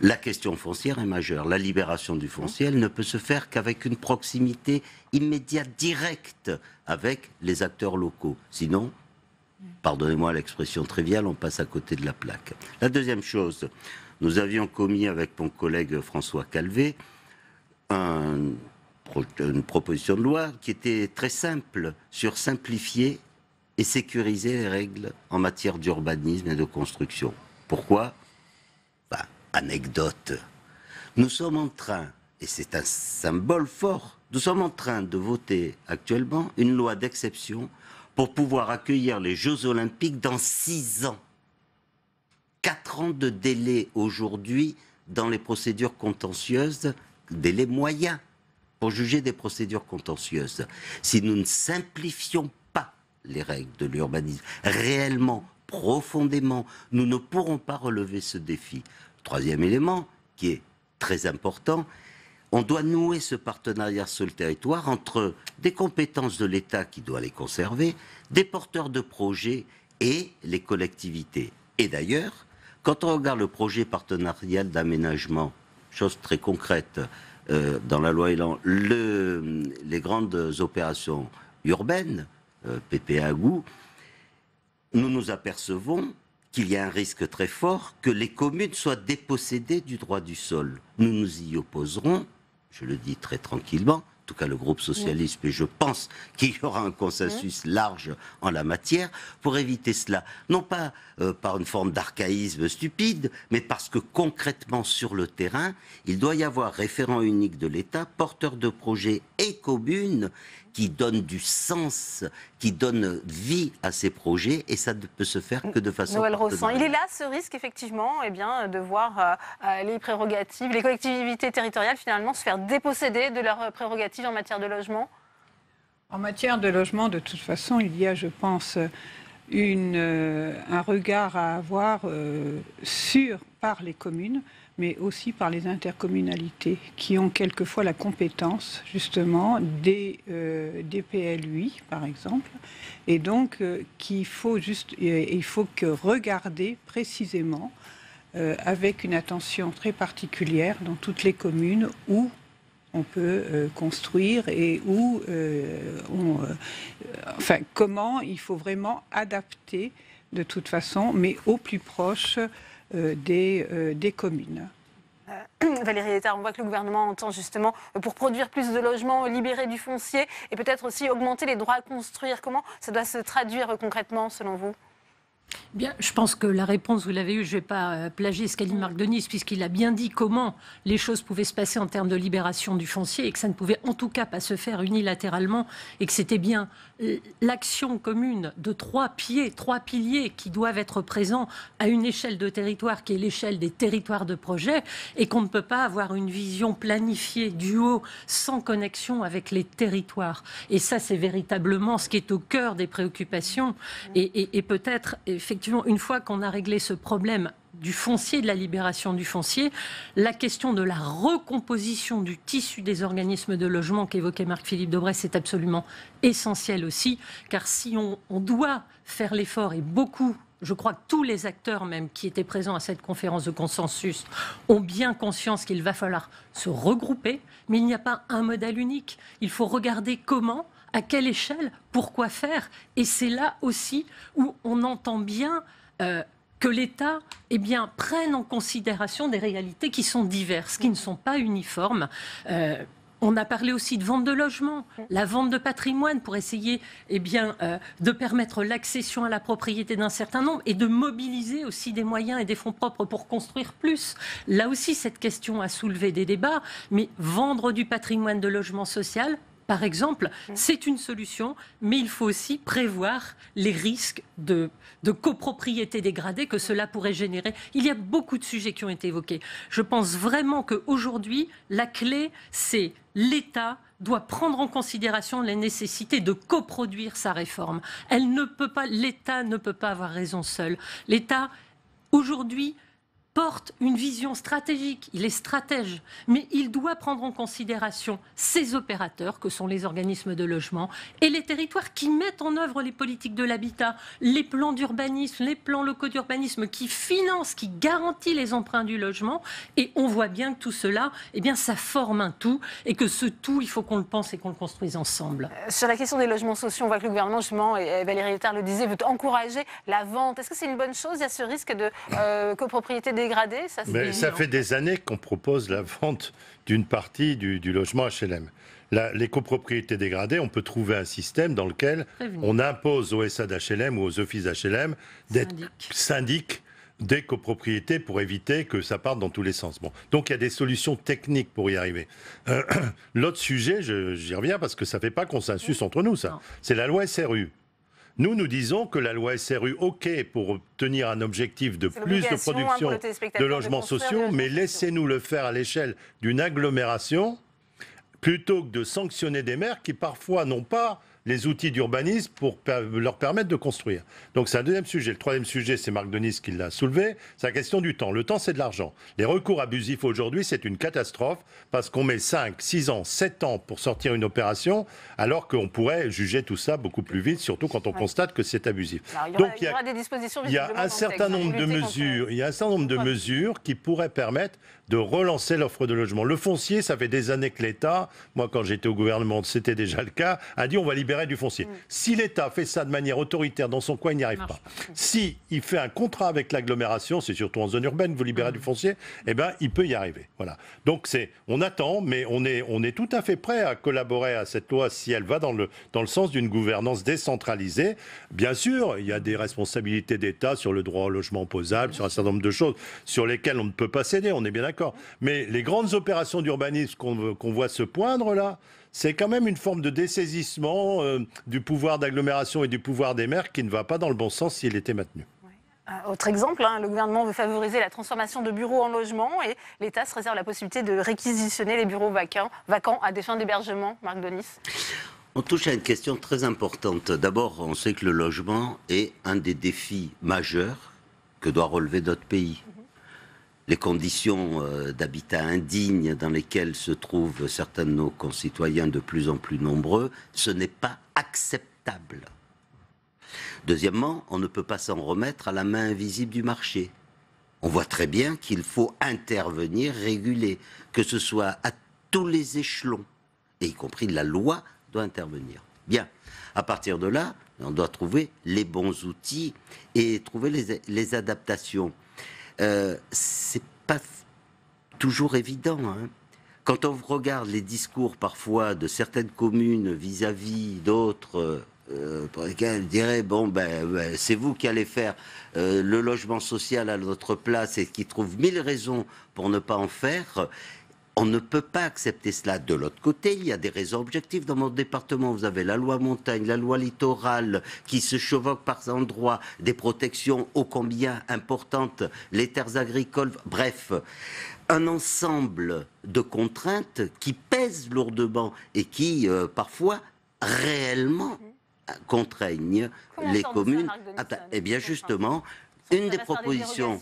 la question foncière est majeure. La libération du foncier, elle ne peut se faire qu'avec une proximité immédiate, directe, avec les acteurs locaux. Sinon, pardonnez-moi l'expression triviale, on passe à côté de la plaque. La deuxième chose, nous avions commis avec mon collègue François Calvet une proposition de loi qui était très simple sur simplifier et sécuriser les règles en matière d'urbanisme et de construction. Pourquoi ? Anecdote. Nous sommes en train, et c'est un symbole fort, nous sommes en train de voter actuellement une loi d'exception pour pouvoir accueillir les Jeux Olympiques dans 6 ans. 4 ans de délai aujourd'hui dans les procédures contentieuses, délai moyen pour juger des procédures contentieuses. Si nous ne simplifions pas les règles de l'urbanisme réellement, profondément, nous ne pourrons pas relever ce défi. Troisième élément, qui est très important, on doit nouer ce partenariat sur le territoire entre des compétences de l'État qui doit les conserver, des porteurs de projets et les collectivités. Et d'ailleurs, quand on regarde le projet partenarial d'aménagement, chose très concrète dans la loi Elan, les grandes opérations urbaines, PPA GOU, nous nous apercevons qu'il y a un risque très fort que les communes soient dépossédées du droit du sol. Nous nous y opposerons, je le dis très tranquillement, en tout cas le groupe socialiste, mais je pense qu'il y aura un consensus large en la matière pour éviter cela. Non pas par une forme d'archaïsme stupide, mais parce que concrètement sur le terrain, il doit y avoir référent unique de l'État, porteur de projets et communes qui donnent du sens, qui donnent vie à ces projets, et ça ne peut se faire que de façon
Noël Rossan.
partenariale.
Il est là ce risque effectivement de voir les prérogatives, les collectivités territoriales finalement se faire déposséder de leurs prérogatives en matière de logement.
En matière de logement, de toute façon, il y a, je pense, un regard à avoir par les communes, mais aussi par les intercommunalités, qui ont quelquefois la compétence, justement, des PLUI, par exemple. Et donc, il faut que regarder précisément, avec une attention très particulière, dans toutes les communes où on peut construire et où comment il faut vraiment adapter de toute façon, mais au plus proche des communes.
Valérie Létard, on voit que le gouvernement entend justement, pour produire plus de logements, libérer du foncier et peut-être aussi augmenter les droits à construire. Comment ça doit se traduire concrètement selon vous ?
Bien, je pense que la réponse, vous l'avez eue, je ne vais pas plagier ce qu'a dit Marc Denis, puisqu'il a bien dit comment les choses pouvaient se passer en termes de libération du foncier et que ça ne pouvait en tout cas pas se faire unilatéralement et que c'était bien l'action commune de 3 piliers qui doivent être présents à une échelle de territoire qui est l'échelle des territoires de projet et qu'on ne peut pas avoir une vision planifiée du haut sans connexion avec les territoires. Et ça, c'est véritablement ce qui est au cœur des préoccupations et peut-être effectivement, une fois qu'on a réglé ce problème du foncier, de la libération du foncier, la question de la recomposition du tissu des organismes de logement qu'évoquait Marc-Philippe Daubresse est absolument essentielle aussi, car si on doit faire l'effort, et beaucoup, je crois que tous les acteurs même qui étaient présents à cette conférence de consensus ont bien conscience qu'il va falloir se regrouper, mais il n'y a pas un modèle unique. Il faut regarder comment, à quelle échelle, pourquoi faire. Et c'est là aussi où on entend bien que l'État prenne en considération des réalités qui sont diverses, qui ne sont pas uniformes. On a parlé aussi de vente de logements, la vente de patrimoine pour essayer de permettre l'accession à la propriété d'un certain nombre et de mobiliser aussi des moyens et des fonds propres pour construire plus. Là aussi, cette question a soulevé des débats, mais vendre du patrimoine de logement social, par exemple, c'est une solution, mais il faut aussi prévoir les risques de copropriété dégradée que cela pourrait générer. Il y a beaucoup de sujets qui ont été évoqués. Je pense vraiment qu'aujourd'hui, la clé, c'est l'État doit prendre en considération la nécessité de coproduire sa réforme. L'État ne peut pas avoir raison seul. L'État, aujourd'hui, porte une vision stratégique, il est stratège, mais il doit prendre en considération ces opérateurs que sont les organismes de logement et les territoires qui mettent en œuvre les politiques de l'habitat, les plans d'urbanisme, les plans locaux d'urbanisme qui financent, qui garantissent les emprunts du logement. Et on voit bien que tout cela, ça forme un tout et que ce tout, il faut qu'on le pense et qu'on le construise ensemble.
Sur la question des logements sociaux, on voit que le gouvernement, justement, et Valérie Létard le disait, veut encourager la vente. Est-ce que c'est une bonne chose ? Il y a ce risque de copropriété dégradée ?
Ça fait des années qu'on propose la vente d'une partie du logement HLM. Les copropriétés dégradées, on peut trouver un système dans lequel on impose aux SA d'HLM ou aux offices HLM d'être syndic des copropriétés pour éviter que ça parte dans tous les sens. Donc il y a des solutions techniques pour y arriver. L'autre sujet, j'y reviens parce que ça ne fait pas consensus entre nous, ça. C'est la loi SRU. Nous disons que la loi SRU, OK, pour obtenir un objectif de plus de production de logements sociaux, mais laissez-nous le faire à l'échelle d'une agglomération, plutôt que de sanctionner des maires qui parfois n'ont pas les outils d'urbanisme pour leur permettre de construire. Donc c'est un deuxième sujet. Le troisième sujet, c'est Marc Denis qui l'a soulevé, c'est la question du temps. Le temps, c'est de l'argent. Les recours abusifs aujourd'hui, c'est une catastrophe parce qu'on met 5, 6 ans, 7 ans pour sortir une opération, alors qu'on pourrait juger tout ça beaucoup plus vite, surtout quand on constate que c'est abusif.
Alors, il y aura des dispositions.
Il y a un certain nombre de mesures. Il y a un certain nombre de mesures qui pourraient permettre de relancer l'offre de logement. Le foncier, ça fait des années que l'État, moi quand j'étais au gouvernement, c'était déjà le cas, a dit on va libérer du foncier. Si l'État fait ça de manière autoritaire dans son coin, il n'y arrive pas. Si il fait un contrat avec l'agglomération, c'est surtout en zone urbaine, vous libérez du foncier, eh ben il peut y arriver. Voilà. Donc on attend, mais on est tout à fait prêt à collaborer à cette loi si elle va dans le sens d'une gouvernance décentralisée. Bien sûr, il y a des responsabilités d'État sur le droit au logement opposable, sur un certain nombre de choses sur lesquelles on ne peut pas céder, on est bien d'accord. Mais les grandes opérations d'urbanisme qu'on voit se poindre là, c'est quand même une forme de dessaisissement du pouvoir d'agglomération et du pouvoir des maires qui ne va pas dans le bon sens s'il était maintenu.
Autre exemple, le gouvernement veut favoriser la transformation de bureaux en logements et l'État se réserve la possibilité de réquisitionner les bureaux vacants à des fins d'hébergement. Marc Denis.
On touche à une question très importante. D'abord, on sait que le logement est un des défis majeurs que doit relever notre pays. Les conditions d'habitat indigne dans lesquelles se trouvent certains de nos concitoyens de plus en plus nombreux, ce n'est pas acceptable. Deuxièmement, on ne peut pas s'en remettre à la main invisible du marché. On voit très bien qu'il faut intervenir, réguler, que ce soit à tous les échelons, et y compris la loi doit intervenir. Bien, à partir de là, on doit trouver les bons outils et trouver les adaptations. C'est pas toujours évident. Quand on regarde les discours parfois de certaines communes vis-à-vis d'autres, pour lesquelles on dirait c'est vous qui allez faire le logement social à notre place et qui trouvent 1000 raisons pour ne pas en faire. On ne peut pas accepter cela. De l'autre côté, il y a des raisons objectives. Dans mon département, vous avez la loi montagne, la loi littorale, qui se chevauquent par endroits, des protections ô combien importantes, les terres agricoles, bref, un ensemble de contraintes qui pèsent lourdement et qui, parfois, réellement contraignent les communes. Eh bien, justement, une des propositions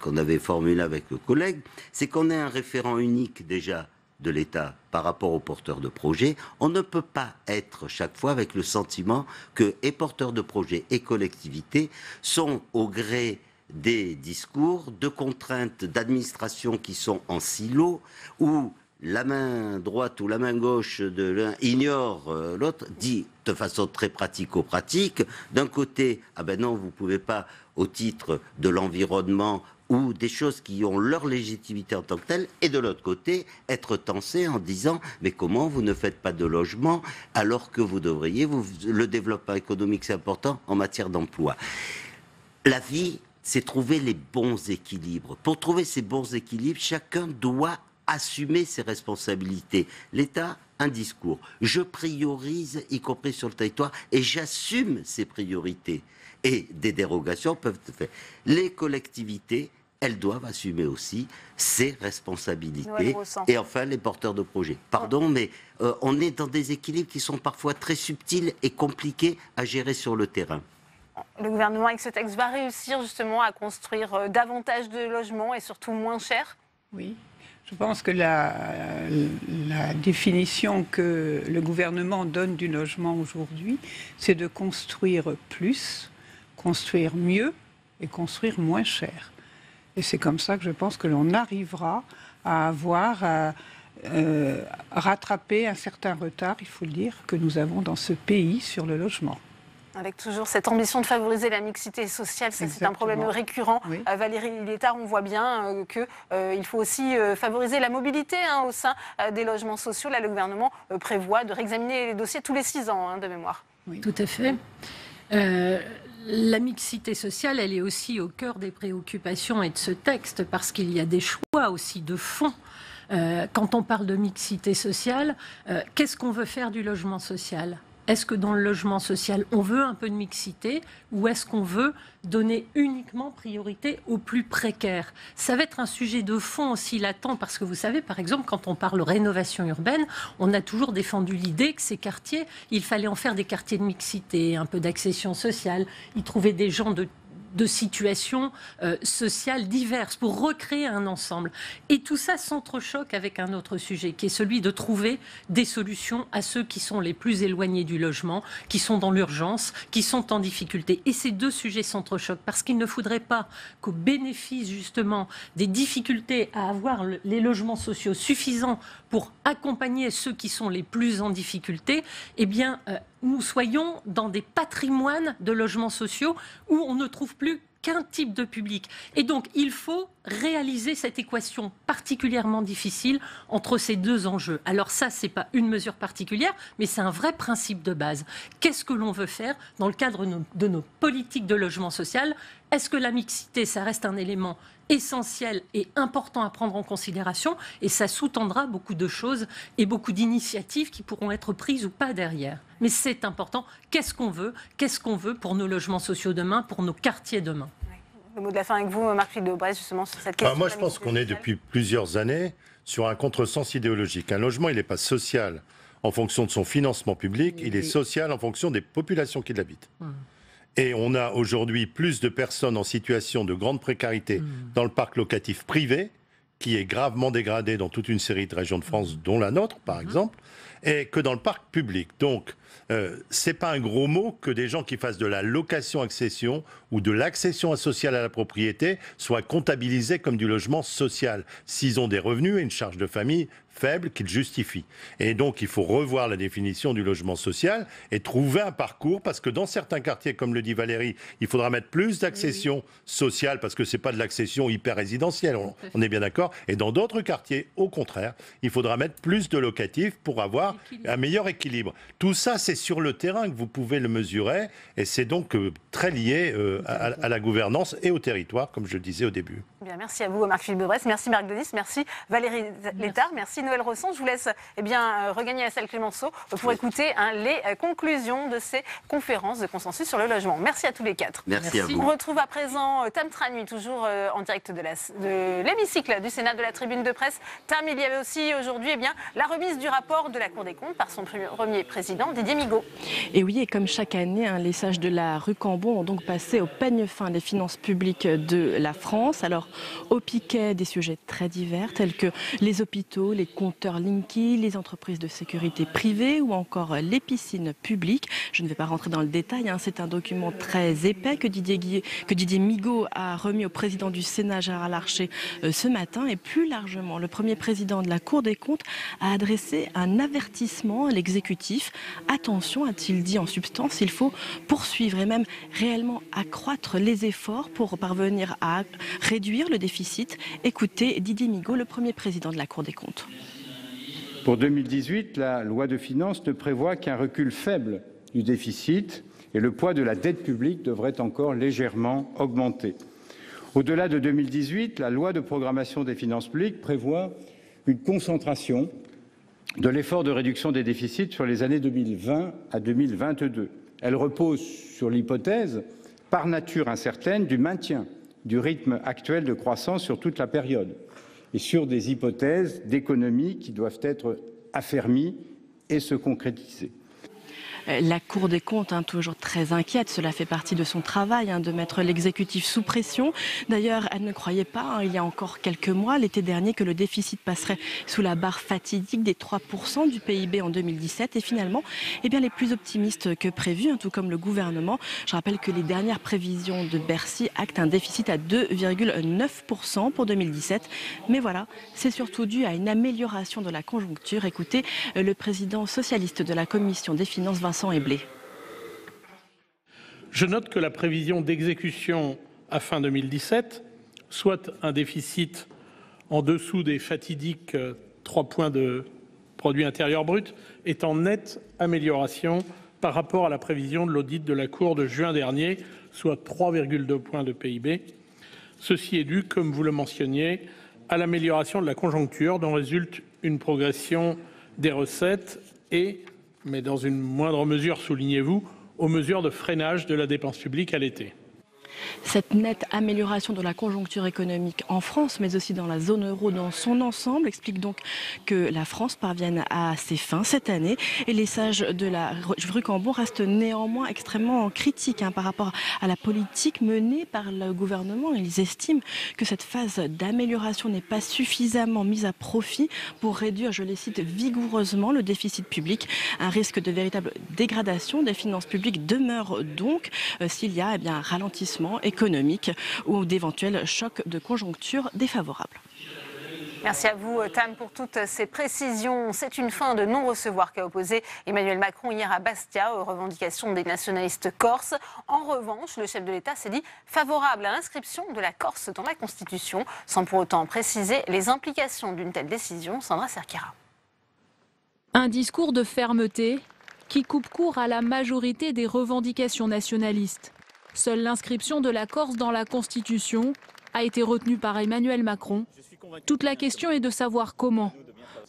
qu'on avait formulées avec le collègue, c'est qu'on ait un référent unique déjà de l'État par rapport aux porteurs de projets. On ne peut pas être chaque fois avec le sentiment que et porteurs de projets et collectivités sont au gré des discours, de contraintes d'administration qui sont en silo, où la main droite ou la main gauche de l'un ignore l'autre, dit de façon très pratico-pratique, d'un côté, ah ben non, vous ne pouvez pas, au titre de l'environnement ou des choses qui ont leur légitimité en tant que telles, et de l'autre côté, être tensé en disant « mais comment vous ne faites pas de logement alors que vous devriez, le développement économique c'est important en matière d'emploi ». La vie, c'est trouver les bons équilibres. Pour trouver ces bons équilibres, chacun doit assumer ses responsabilités. L'État, un discours. Je priorise, y compris sur le territoire, et j'assume ces priorités. Et des dérogations peuvent être faites. Les collectivités, elles doivent assumer aussi ces responsabilités. Et enfin, les porteurs de projets. Pardon, mais on est dans des équilibres qui sont parfois très subtils et compliqués à gérer sur le terrain.
Le gouvernement, avec ce texte, va réussir justement à construire davantage de logements et surtout moins cher ?
Oui. Je pense que la définition que le gouvernement donne du logement aujourd'hui, c'est de construire plus, construire mieux et construire moins cher. Et c'est comme ça que je pense que l'on arrivera à rattraper un certain retard, il faut le dire, que nous avons dans ce pays sur le logement.
Avec toujours cette ambition de favoriser la mixité sociale, c'est un problème récurrent. Oui. Valérie Létard, on voit bien qu'il faut aussi favoriser la mobilité au sein des logements sociaux. Là, le gouvernement prévoit de réexaminer les dossiers tous les 6 ans, de mémoire.
Oui. Tout à fait. La mixité sociale, elle est aussi au cœur des préoccupations et de ce texte, parce qu'il y a des choix aussi de fond. Quand on parle de mixité sociale, qu'est-ce qu'on veut faire du logement social ? Est-ce que dans le logement social, on veut un peu de mixité ou est-ce qu'on veut donner uniquement priorité aux plus précaires? Ça va être un sujet de fond aussi latent parce que vous savez, par exemple, quand on parle rénovation urbaine, on a toujours défendu l'idée que ces quartiers, il fallait en faire des quartiers de mixité, un peu d'accession sociale, y trouver des gens de situations sociales diverses pour recréer un ensemble. Et tout ça s'entrechoque avec un autre sujet qui est celui de trouver des solutions à ceux qui sont les plus éloignés du logement, qui sont dans l'urgence, qui sont en difficulté. Et ces deux sujets s'entrechoquent parce qu'il ne faudrait pas qu'au bénéfice justement des difficultés à avoir les logements sociaux suffisants pour accompagner ceux qui sont les plus en difficulté, eh bien, nous soyons dans des patrimoines de logements sociaux où on ne trouve plus qu'un type de public. Et donc, il faut réaliser cette équation particulièrement difficile entre ces deux enjeux. Alors ça, c'est pas une mesure particulière, mais c'est un vrai principe de base. Qu'est-ce que l'on veut faire dans le cadre de nos politiques de logement social? Est-ce que la mixité, ça reste un élément essentiel et important à prendre en considération? Et ça sous-tendra beaucoup de choses et beaucoup d'initiatives qui pourront être prises ou pas derrière. Mais c'est important. Qu'est-ce qu'on veut? Qu'est-ce qu'on veut pour nos logements sociaux demain, pour nos quartiers demain?
Le mot de la fin avec vous, Marc-Philippe Daubresse, justement, sur cette question.
Moi, je pense qu'on est depuis plusieurs années sur un contresens idéologique. Un logement, il n'est pas social en fonction de son financement public, il est social en fonction des populations qui l'habitent. Et on a aujourd'hui plus de personnes en situation de grande précarité dans le parc locatif privé, qui est gravement dégradé dans toute une série de régions de France, dont la nôtre, par exemple, et que dans le parc public. Donc, c'est pas un gros mot que des gens qui fassent de la location-accession ou de l'accession sociale à la propriété soient comptabilisés comme du logement social, s'ils ont des revenus et une charge de famille faible qu'ils justifient. Et donc, il faut revoir la définition du logement social et trouver un parcours, parce que dans certains quartiers, comme le dit Valérie, il faudra mettre plus d'accession sociale, parce que c'est pas de l'accession hyper résidentielle, on est bien d'accord. Et dans d'autres quartiers, au contraire, il faudra mettre plus de locatifs pour avoir un meilleur équilibre. Tout ça, c'est sur le terrain que vous pouvez le mesurer, et c'est donc très lié à la gouvernance et au territoire, comme je le disais au début.
Bien, merci à vous, Marc-Philippe Daubresse, merci Marc Denis, merci Valérie Létard, merci Noël Rosson. Je vous laisse regagner la salle Clémenceau pour écouter les conclusions de ces conférences de consensus sur le logement. Merci à tous les quatre.
Merci à vous.
On retrouve à présent Tam Tranui, toujours en direct de l'hémicycle du Sénat, de la tribune de presse. Tam, il y avait aussi aujourd'hui la remise du rapport de la Cour des comptes par son premier président, Didier Migaud.
Et oui, et comme chaque année, les sages de la rue Cambon ont donc passé au peigne fin les finances publiques de la France. Alors, au piquet des sujets très divers, tels que les hôpitaux, les compteurs Linky, les entreprises de sécurité privées ou encore les piscines publiques. Je ne vais pas rentrer dans le détail, c'est un document très épais que Didier Migaud a remis au président du Sénat, Gérard Larcher, ce matin. Et plus largement, le premier président de la Cour des comptes a adressé un avertissement à l'exécutif. Attention, a-t-il dit en substance, il faut poursuivre et même réellement accroître les efforts pour parvenir à réduire le déficit. Écoutez Didier Migaud, le premier président de la Cour des comptes.
Pour 2018, la loi de finances ne prévoit qu'un recul faible du déficit et le poids de la dette publique devrait encore légèrement augmenter. Au-delà de 2018, la loi de programmation des finances publiques prévoit une concentration de l'effort de réduction des déficits sur les années 2020 à 2022. Elle repose sur l'hypothèse, par nature incertaine, du maintien du rythme actuel de croissance sur toute la période et sur des hypothèses d'économie qui doivent être affermies et se concrétiser.
La Cour des comptes, toujours très inquiète, cela fait partie de son travail, de mettre l'exécutif sous pression. D'ailleurs, elle ne croyait pas, il y a encore quelques mois, l'été dernier, que le déficit passerait sous la barre fatidique des 3% du PIB en 2017. Et finalement, les plus optimistes que prévu, tout comme le gouvernement. Je rappelle que les dernières prévisions de Bercy actent un déficit à 2,9% pour 2017. Mais voilà, c'est surtout dû à une amélioration de la conjoncture. Écoutez le président socialiste de la Commission des finances, Vincent Eblé.
Je note que la prévision d'exécution à fin 2017, soit un déficit en dessous des fatidiques 3 points de produit intérieur brut, est en nette amélioration par rapport à la prévision de l'audit de la Cour de juin dernier, soit 3,2 points de PIB. Ceci est dû, comme vous le mentionniez, à l'amélioration de la conjoncture dont résulte une progression des recettes et mais dans une moindre mesure, soulignez-vous, aux mesures de freinage de la dépense publique à l'été.
Cette nette amélioration de la conjoncture économique en France, mais aussi dans la zone euro dans son ensemble, explique donc que la France parvienne à ses fins cette année. Et les sages de la rue Cambon restent néanmoins extrêmement critiques par rapport à la politique menée par le gouvernement. Ils estiment que cette phase d'amélioration n'est pas suffisamment mise à profit pour réduire, je les cite, vigoureusement le déficit public. Un risque de véritable dégradation des finances publiques demeure donc s'il y a un ralentissement économique ou d'éventuels chocs de conjoncture défavorables.
Merci à vous, Tam, pour toutes ces précisions. C'est une fin de non-recevoir qu'a opposé Emmanuel Macron hier à Bastia aux revendications des nationalistes corses. En revanche, le chef de l'État s'est dit favorable à l'inscription de la Corse dans la Constitution, sans pour autant préciser les implications d'une telle décision. Sandra Serqueira.
Un discours de fermeté qui coupe court à la majorité des revendications nationalistes. Seule l'inscription de la Corse dans la Constitution a été retenue par Emmanuel Macron. Toute la question est de savoir comment.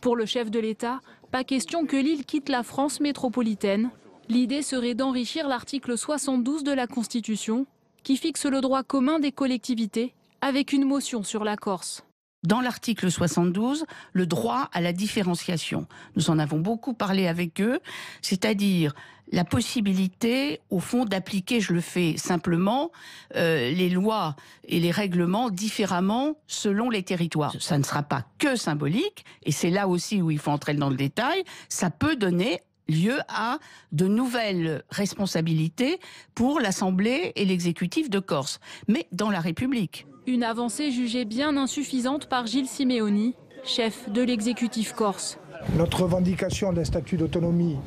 Pour le chef de l'État, pas question que l'île quitte la France métropolitaine. L'idée serait d'enrichir l'article 72 de la Constitution, qui fixe le droit commun des collectivités, avec une motion sur la Corse.
Dans l'article 72, le droit à la différenciation. Nous en avons beaucoup parlé avec eux, c'est-à-dire la possibilité, au fond, d'appliquer, je le fais simplement, les lois et les règlements différemment selon les territoires. Ça ne sera pas que symbolique, et c'est là aussi où il faut entrer dans le détail, ça peut donner lieu à de nouvelles responsabilités pour l'Assemblée et l'exécutif de Corse, mais dans la République.
Une avancée jugée bien insuffisante par Gilles Simeoni, chef de l'exécutif corse.
Notre revendication d'un statut d'autonomie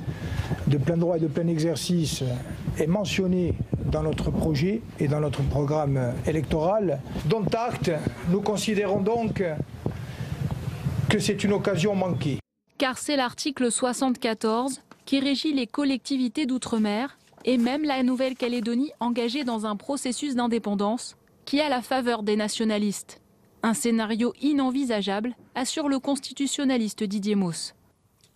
de plein droit et de plein exercice est mentionnée dans notre projet et dans notre programme électoral. Dont acte, nous considérons donc que c'est une occasion manquée.
Car c'est l'article 74 qui régit les collectivités d'outre-mer et même la Nouvelle-Calédonie engagée dans un processus d'indépendance qui a la faveur des nationalistes. Un scénario inenvisageable, assure le constitutionnaliste Didier Mauss.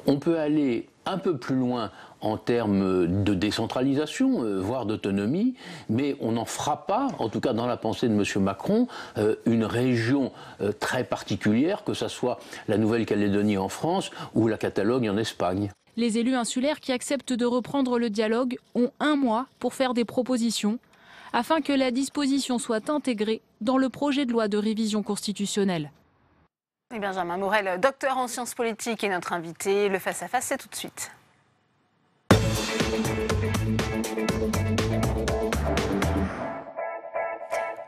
On peut aller un peu plus loin en termes de décentralisation, voire d'autonomie, mais on n'en fera pas, en tout cas dans la pensée de M. Macron, une région très particulière, que ce soit la Nouvelle-Calédonie en France ou la Catalogne en Espagne.
Les élus insulaires qui acceptent de reprendre le dialogue ont 1 mois pour faire des propositions, afin que la disposition soit intégrée dans le projet de loi de révision constitutionnelle.
Et Benjamin Morel, docteur en sciences politiques, est notre invité. Le face-à-face, c'est tout de suite.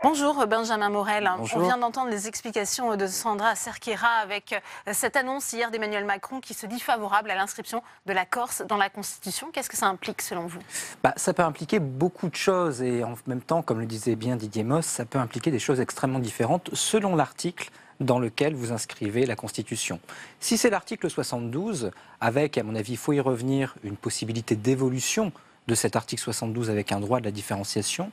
Bonjour Benjamin Morel. Bonjour. On vient d'entendre les explications de Sandra Serqueira avec cette annonce hier d'Emmanuel Macron qui se dit favorable à l'inscription de la Corse dans la Constitution. Qu'est-ce que ça implique selon vous ?
Ça peut impliquer beaucoup de choses et en même temps, comme le disait bien Didier Mauss, ça peut impliquer des choses extrêmement différentes selon l'article dans lequel vous inscrivez la Constitution. Si c'est l'article 72, avec, à mon avis, il faut y revenir, une possibilité d'évolution de cet article 72 avec un droit de la différenciation,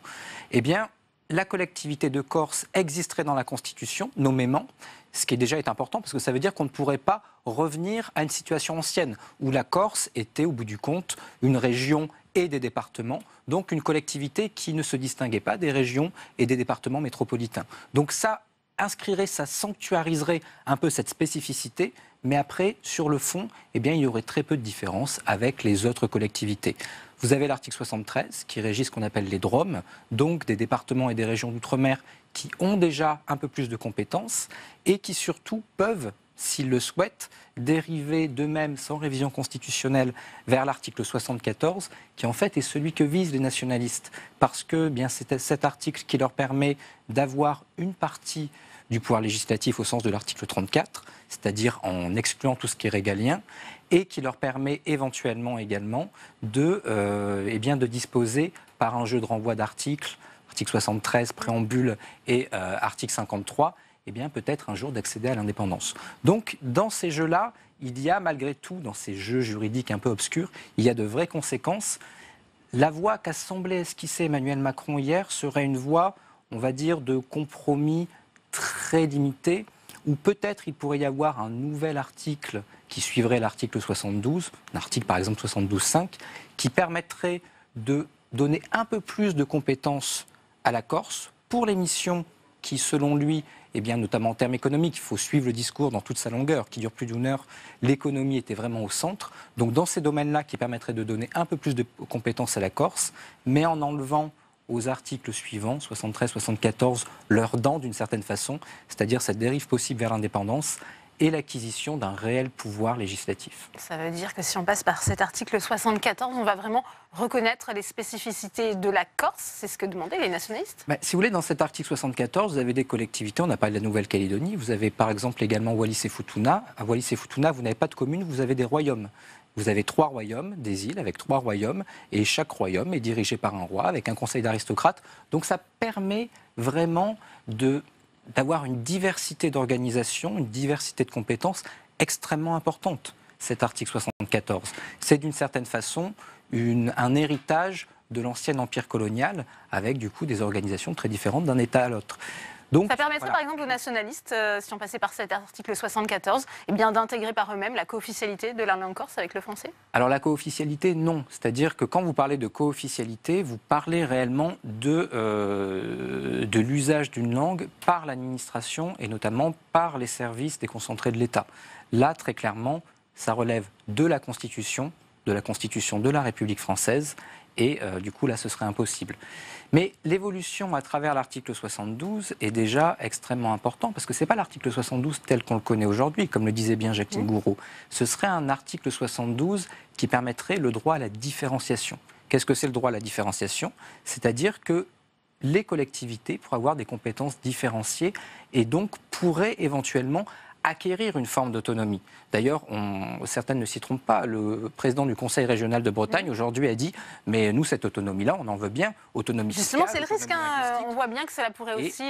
eh bien, la collectivité de Corse existerait dans la Constitution, nommément, ce qui déjà est important, parce que ça veut dire qu'on ne pourrait pas revenir à une situation ancienne, où la Corse était, au bout du compte, une région et des départements, donc une collectivité qui ne se distinguait pas des régions et des départements métropolitains. Donc ça inscrirait, ça sanctuariserait un peu cette spécificité, mais après, sur le fond, eh bien, il y aurait très peu de différence avec les autres collectivités. Vous avez l'article 73 qui régit ce qu'on appelle les DROM, donc des départements et des régions d'outre-mer qui ont déjà un peu plus de compétences et qui surtout peuvent, s'ils le souhaitent, dériver d'eux-mêmes sans révision constitutionnelle vers l'article 74, qui en fait est celui que visent les nationalistes. Parce que bien, c'est cet article qui leur permet d'avoir une partie du pouvoir législatif au sens de l'article 34, c'est-à-dire en excluant tout ce qui est régalien, et qui leur permet éventuellement également de disposer par un jeu de renvoi d'articles, article 73, préambule et article 53, peut-être un jour d'accéder à l'indépendance. Donc, dans ces jeux-là, il y a malgré tout, dans ces jeux juridiques un peu obscurs, il y a de vraies conséquences. La voie qu'a semblé esquisser Emmanuel Macron hier serait une voie, on va dire, de compromis très limité, où peut-être il pourrait y avoir un nouvel article qui suivrait l'article 72, un article par exemple 72.5, qui permettrait de donner un peu plus de compétences à la Corse pour les missions qui, selon lui, eh bien, notamment en termes économiques, il faut suivre le discours dans toute sa longueur, qui dure plus d'1 heure, l'économie était vraiment au centre. Donc dans ces domaines-là, qui permettraient de donner un peu plus de compétences à la Corse, mais en enlevant aux articles suivants, 73, 74, leurs dents d'une certaine façon, c'est-à-dire cette dérive possible vers l'indépendance et l'acquisition d'un réel pouvoir législatif.
Ça veut dire que si on passe par cet article 74, on va vraiment reconnaître les spécificités de la Corse, c'est ce que demandaient les nationalistes?
Si vous voulez, dans cet article 74, vous avez des collectivités, on a parlé de la Nouvelle-Calédonie, vous avez par exemple également Wallis et Futuna. À Wallis et Futuna, vous n'avez pas de commune, vous avez des royaumes. Vous avez 3 royaumes, des îles avec 3 royaumes, et chaque royaume est dirigé par un roi avec un conseil d'aristocrates. Donc ça permet vraiment d'avoir une diversité d'organisation, une diversité de compétences extrêmement importante, cet article 74. C'est d'une certaine façon un héritage de l'ancien empire colonial, avec du coup des organisations très différentes d'un État à l'autre. Donc,
ça permettrait par exemple aux nationalistes, si on passait par cet article 74, d'intégrer par eux-mêmes la co-officialité de la langue corse avec le français?
Alors la co-officialité, non. C'est-à-dire que quand vous parlez de co-officialité, vous parlez réellement de l'usage d'une langue par l'administration et notamment par les services déconcentrés de l'État. Là, très clairement, ça relève de la Constitution de la République française. Et du coup, là, ce serait impossible. Mais l'évolution à travers l'article 72 est déjà extrêmement importante, parce que ce n'est pas l'article 72 tel qu'on le connaît aujourd'hui, comme le disait bien Jacqueline Gouraud. Ce serait un article 72 qui permettrait le droit à la différenciation. Qu'est-ce que c'est le droit à la différenciation? C'est-à-dire que les collectivités pourraient avoir des compétences différenciées et donc pourraient éventuellement acquérir une forme d'autonomie. D'ailleurs, certaines ne s'y trompent pas. Le président du Conseil régional de Bretagne aujourd'hui a dit « mais nous, cette autonomie-là, on en veut bien, autonomie
Justement,
fiscale,
c'est le risque. On voit bien que cela pourrait aussi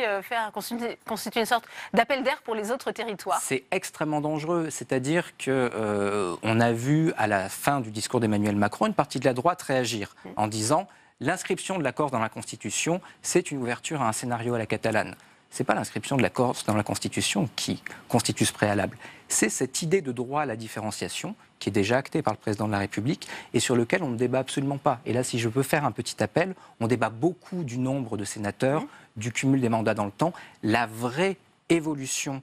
constituer une sorte d'appel d'air pour les autres territoires.
C'est extrêmement dangereux. C'est-à-dire qu'on a vu à la fin du discours d'Emmanuel Macron une partie de la droite réagir en disant « l'inscription de la Corse dans la Constitution, c'est une ouverture à un scénario à la catalane ». Ce n'est pas l'inscription de la Corse dans la Constitution qui constitue ce préalable. C'est cette idée de droit à la différenciation qui est déjà actée par le président de la République et sur lequel on ne débat absolument pas. Et là, si je peux faire un petit appel, on débat beaucoup du nombre de sénateurs, du cumul des mandats dans le temps. La vraie évolution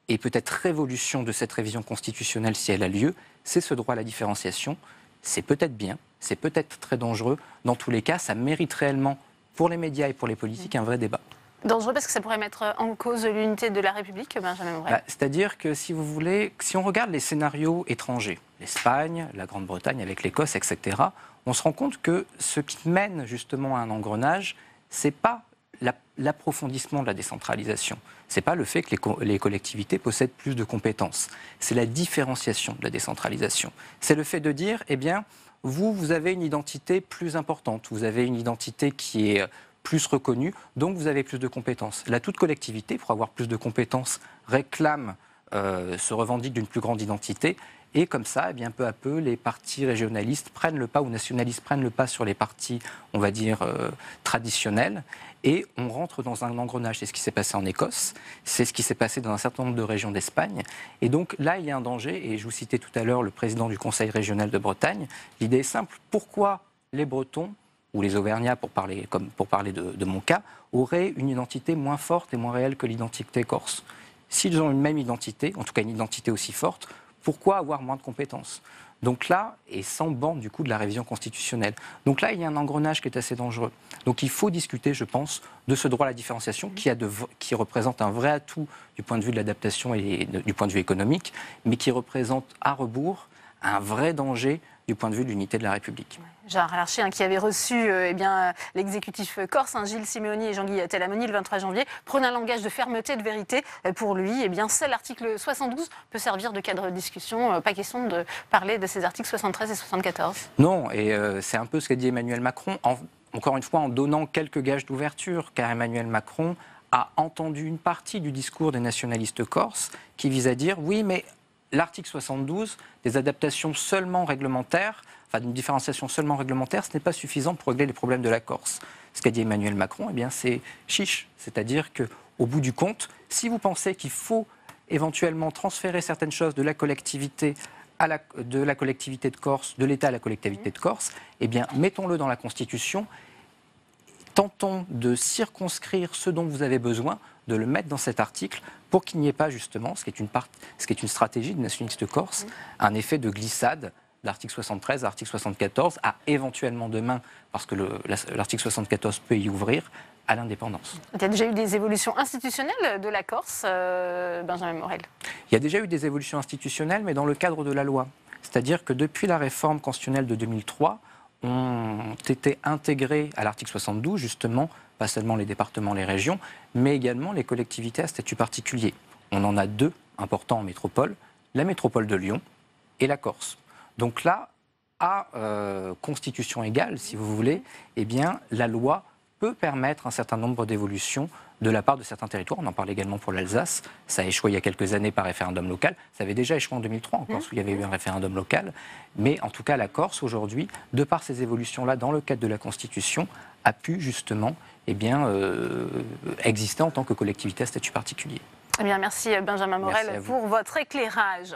et peut-être révolution de cette révision constitutionnelle, si elle a lieu, c'est ce droit à la différenciation. C'est peut-être bien, c'est peut-être très dangereux. Dans tous les cas, ça mérite réellement, pour les médias et pour les politiques, un vrai débat.
Dangereux parce que ça pourrait mettre en cause l'unité de la République, Benjamin Morel.
C'est-à-dire que, si vous voulez, si on regarde les scénarios étrangers, l'Espagne, la Grande-Bretagne avec l'Écosse, etc., on se rend compte que ce qui mène justement à un engrenage, c'est pas l'approfondissement de la décentralisation. C'est pas le fait que les collectivités possèdent plus de compétences. C'est la différenciation de la décentralisation. C'est le fait de dire, eh bien, vous avez une identité plus importante, vous avez une identité qui est plus reconnue, donc vous avez plus de compétences. Là, toute collectivité, pour avoir plus de compétences, réclame, se revendique d'une plus grande identité, et comme ça, eh bien, peu à peu, les partis régionalistes prennent le pas, ou nationalistes prennent le pas sur les partis, on va dire, traditionnels, et on rentre dans un engrenage. C'est ce qui s'est passé en Écosse, c'est ce qui s'est passé dans un certain nombre de régions d'Espagne, et donc là, il y a un danger, et je vous citais tout à l'heure le président du Conseil régional de Bretagne. L'idée est simple, pourquoi les Bretons ou les Auvergnats, pour parler de mon cas, auraient une identité moins forte et moins réelle que l'identité corse? S'ils ont une même identité, en tout cas une identité aussi forte, pourquoi avoir moins de compétences? Donc là, et sans bande du coup de la révision constitutionnelle. Donc là, il y a un engrenage qui est assez dangereux. Donc il faut discuter, je pense, de ce droit à la différenciation qui représente un vrai atout du point de vue de l'adaptation et du point de vue économique, mais qui représente à rebours un vrai danger du point de vue de l'unité de la République.
Gérard Larcher, qui avait reçu l'exécutif corse, Gilles Simeoni et Jean-Guy Telamoni le 23 janvier, prenait un langage de fermeté, de vérité. Pour lui, seul l'article 72 peut servir de cadre de discussion. Pas question de parler de ces articles 73 et 74.
Non, et c'est un peu ce qu'a dit Emmanuel Macron, encore une fois en donnant quelques gages d'ouverture, car Emmanuel Macron a entendu une partie du discours des nationalistes corses qui vise à dire « oui, mais l'article 72, des adaptations seulement réglementaires, enfin d'une différenciation seulement réglementaire, ce n'est pas suffisant pour régler les problèmes de la Corse. » Ce qu'a dit Emmanuel Macron, c'est chiche. C'est-à-dire qu'au bout du compte, si vous pensez qu'il faut éventuellement transférer certaines choses de la collectivité de Corse, de l'État à la collectivité de Corse, eh bien, mettons-le dans la Constitution, tentons de circonscrire ce dont vous avez besoin, de le mettre dans cet article pour qu'il n'y ait pas justement, ce qui est une stratégie de nationaliste corse, un effet de glissade d'article 73 à article 74 à éventuellement demain, parce que l'article 74 peut y ouvrir, à l'indépendance.
Il y a déjà eu des évolutions institutionnelles de la Corse, Benjamin Morel?
Il y a déjà eu des évolutions institutionnelles, mais dans le cadre de la loi. C'est-à-dire que depuis la réforme constitutionnelle de 2003, ont été intégrés à l'article 72, justement, pas seulement les départements, les régions, mais également les collectivités à statut particulier. On en a 2 importants en métropole, la métropole de Lyon et la Corse. Donc là, à constitution égale, si vous voulez, eh bien, la loi peut permettre un certain nombre d'évolutions de la part de certains territoires. On en parle également pour l'Alsace. Ça a échoué il y a quelques années par référendum local. Ça avait déjà échoué en 2003 en Corse, où il y avait eu un référendum local. Mais en tout cas, la Corse, aujourd'hui, de par ces évolutions-là, dans le cadre de la Constitution, a pu justement exister en tant que collectivité à statut particulier.
Eh bien, merci Benjamin Morel pour votre éclairage.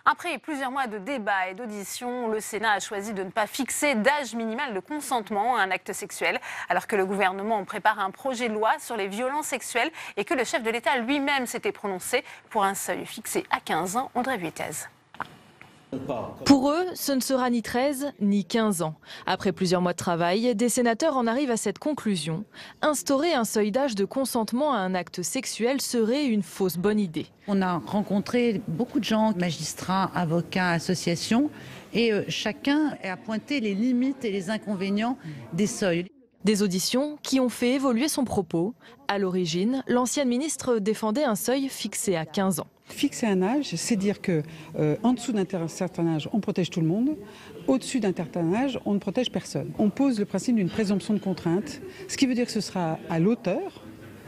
Après plusieurs mois de débats et d'auditions, le Sénat a choisi de ne pas fixer d'âge minimal de consentement à un acte sexuel, alors que le gouvernement prépare un projet de loi sur les violences sexuelles et que le chef de l'État lui-même s'était prononcé pour un seuil fixé à 15 ans. Audrey Vuitez.
Pour eux, ce ne sera ni 13 ni 15 ans. Après plusieurs mois de travail, des sénateurs en arrivent à cette conclusion. Instaurer un seuil d'âge de consentement à un acte sexuel serait une fausse bonne idée.
On a rencontré beaucoup de gens, magistrats, avocats, associations, et chacun a pointé les limites et les inconvénients des seuils.
Des auditions qui ont fait évoluer son propos. À l'origine, l'ancienne ministre défendait un seuil fixé à 15 ans.
Fixer un âge, c'est dire que en dessous d'un certain âge, on protège tout le monde. Au-dessus d'un certain âge, on ne protège personne. On pose le principe d'une présomption de contrainte, ce qui veut dire que ce sera à l'auteur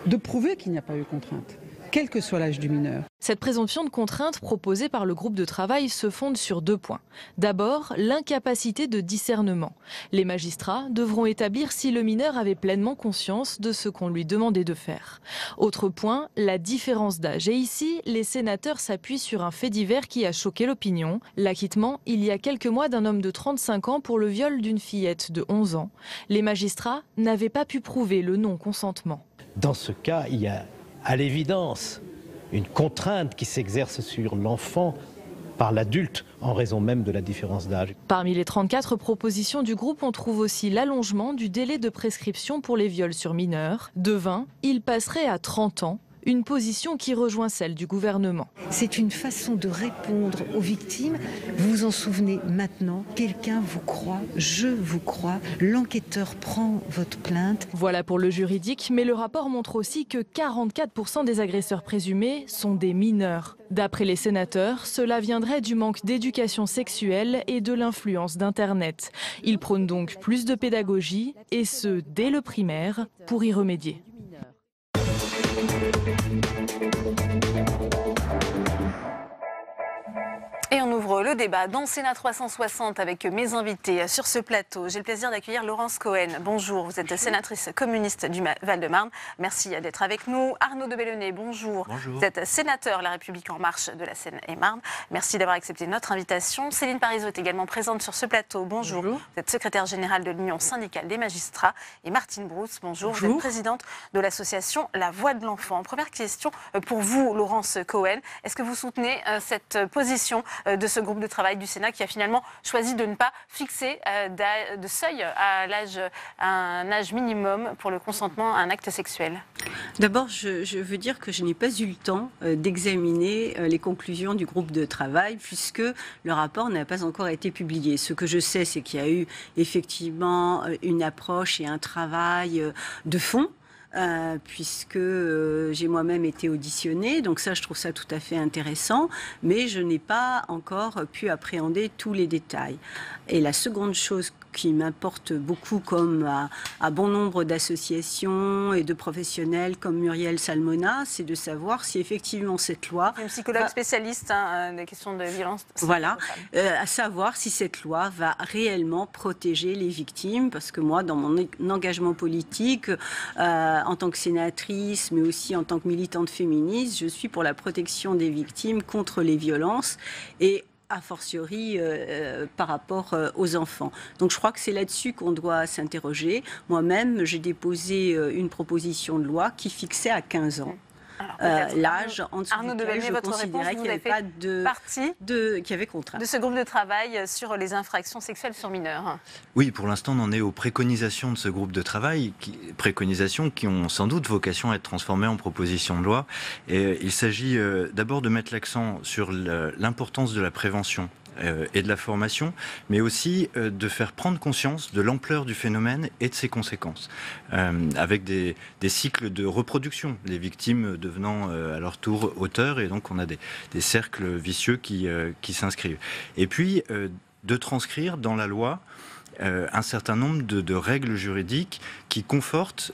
de prouver qu'il n'y a pas eu contrainte, quel que soit l'âge du mineur.
Cette présomption de contrainte proposée par le groupe de travail se fonde sur 2 points. D'abord, l'incapacité de discernement. Les magistrats devront établir si le mineur avait pleinement conscience de ce qu'on lui demandait de faire. Autre point, la différence d'âge. Et ici, les sénateurs s'appuient sur un fait divers qui a choqué l'opinion. L'acquittement, il y a quelques mois, d'un homme de 35 ans pour le viol d'une fillette de 11 ans. Les magistrats n'avaient pas pu prouver le non-consentement.
Dans ce cas, il y a à l'évidence une contrainte qui s'exerce sur l'enfant par l'adulte en raison même de la différence d'âge.
Parmi les 34 propositions du groupe, on trouve aussi l'allongement du délai de prescription pour les viols sur mineurs. De 20, il passerait à 30 ans. Une position qui rejoint celle du gouvernement.
C'est une façon de répondre aux victimes. Vous vous en souvenez maintenant, quelqu'un vous croit, je vous crois, l'enquêteur prend votre plainte.
Voilà pour le juridique, mais le rapport montre aussi que 44% des agresseurs présumés sont des mineurs. D'après les sénateurs, cela viendrait du manque d'éducation sexuelle et de l'influence d'Internet. Ils prônent donc plus de pédagogie, et ce, dès le primaire, pour y remédier.
Et on ouvre le débat dans Sénat 360 avec mes invités sur ce plateau. J'ai le plaisir d'accueillir Laurence Cohen. Bonjour, vous êtes sénatrice communiste du Val-de-Marne. Merci d'être avec nous. Arnaud de Belenet, bonjour.
Bonjour.
Vous êtes sénateur La République En Marche de la Seine-et-Marne. Merci d'avoir accepté notre invitation. Céline Parizeau est également présente sur ce plateau. Bonjour. Vous êtes secrétaire générale de l'Union syndicale des magistrats. Et Martine Brousse, bonjour. Vous êtes présidente de l'association La Voix de l'Enfant. Première question pour vous, Laurence Cohen. Est-ce que vous soutenez cette position de ce groupe de travail du Sénat qui a finalement choisi de ne pas fixer de seuil à un âge minimum pour le consentement à un acte sexuel?
D'abord, je veux dire que je n'ai pas eu le temps d'examiner les conclusions du groupe de travail puisque le rapport n'a pas encore été publié. Ce que je sais, c'est qu'il y a eu effectivement une approche et un travail de fond. Puisque j'ai moi-même été auditionnée, donc ça je trouve ça tout à fait intéressant, mais je n'ai pas encore pu appréhender tous les détails. Et la seconde chose qui m'importe beaucoup, comme à bon nombre d'associations et de professionnels comme Muriel Salmona, c'est de savoir si effectivement cette loi...
Un psychologue spécialiste des questions de violence.
Voilà, à savoir si cette loi va réellement protéger les victimes, parce que moi, dans mon engagement politique, en tant que sénatrice, mais aussi en tant que militante féministe, je suis pour la protection des victimes contre les violences et a fortiori par rapport aux enfants. Donc je crois que c'est là-dessus qu'on doit s'interroger. Moi-même, j'ai déposé une proposition de loi qui fixait à 15 ans. L'âge en dessous duquel je considérais qu'il n'y avait pas qu'il y avait contrainte.
De ce groupe de travail sur les infractions sexuelles sur mineurs.
Oui, pour l'instant, on en est aux préconisations de ce groupe de travail, préconisations qui ont sans doute vocation à être transformées en propositions de loi. Et il s'agit d'abord de mettre l'accent sur l'importance de la prévention et de la formation, mais aussi de faire prendre conscience de l'ampleur du phénomène et de ses conséquences, avec des cycles de reproduction, les victimes devenant à leur tour auteurs, et donc on a des cercles vicieux qui s'inscrivent. Et puis de transcrire dans la loi un certain nombre de règles juridiques qui confortent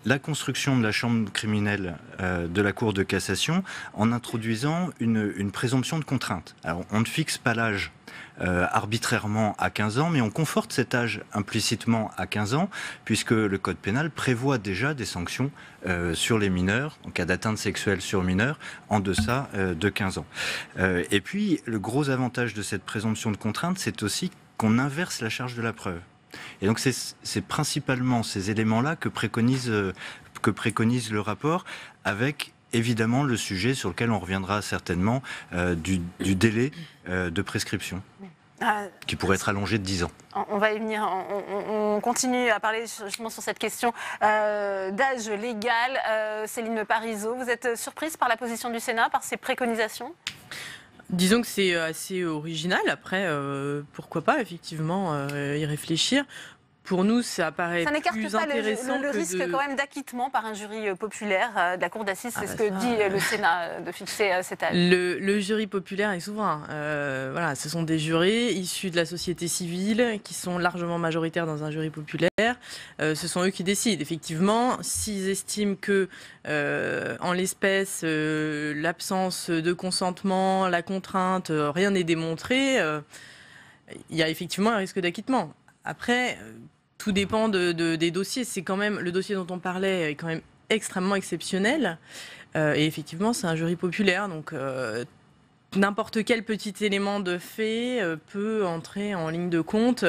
la construction de la chambre criminelle de la Cour de cassation en introduisant une présomption de contrainte. Alors, on ne fixe pas l'âge arbitrairement à 15 ans, mais on conforte cet âge implicitement à 15 ans, puisque le Code pénal prévoit déjà des sanctions sur les mineurs, en cas d'atteinte sexuelle sur mineurs, en deçà de 15 ans. Et puis, le gros avantage de cette présomption de contrainte, c'est aussi qu'on inverse la charge de la preuve. Et donc c'est principalement ces éléments-là que préconise le rapport, avec évidemment le sujet sur lequel on reviendra certainement du délai de prescription, qui pourrait être allongé de 10 ans.
On va y venir, on continue à parler justement sur cette question d'âge légal. Céline Parizeau, vous êtes surprise par la position du Sénat, par ces préconisations ?
Disons que c'est assez original. Après, pourquoi pas effectivement y réfléchir. Pour nous, ça paraît plus intéressant.
Le risque quand même d'acquittement par un jury populaire de la Cour d'assises, c'est ce que dit le Sénat, de fixer cet âge.
Le jury populaire est souverain. Voilà, ce sont des jurés issus de la société civile qui sont largement majoritaires dans un jury populaire. Ce sont eux qui décident. Effectivement, s'ils estiment que, en l'espèce, l'absence de consentement, la contrainte, rien n'est démontré, il y a effectivement un risque d'acquittement. Après, tout dépend des dossiers. C'est quand même, le dossier dont on parlait est quand même extrêmement exceptionnel. Et effectivement, c'est un jury populaire. Donc, n'importe quel petit élément de fait peut entrer en ligne de compte.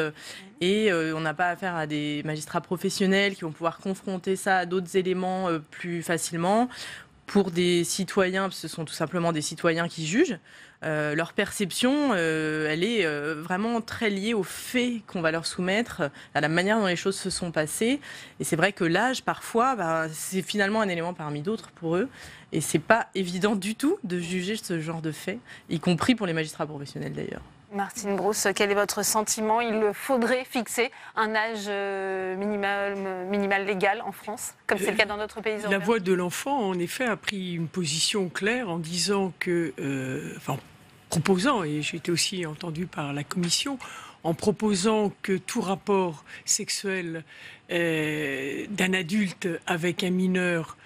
Et on n'a pas affaire à des magistrats professionnels qui vont pouvoir confronter ça à d'autres éléments plus facilement. Pour des citoyens, parce que ce sont tout simplement des citoyens qui jugent, leur perception, elle est vraiment très liée aux faits qu'on va leur soumettre, à la manière dont les choses se sont passées. Et c'est vrai que l'âge, parfois, c'est finalement un élément parmi d'autres pour eux. Et c'est pas évident du tout de juger ce genre de faits, y compris pour les magistrats professionnels d'ailleurs.
Martine Brousse, quel est votre sentiment ? Il faudrait fixer un âge minimal légal en France, comme c'est le cas dans d'autres pays européens ?
La voix de l'enfant, en effet, a pris une position claire en disant que, proposant, et j'ai été aussi entendu par la Commission, en proposant que tout rapport sexuel d'un adulte avec un mineur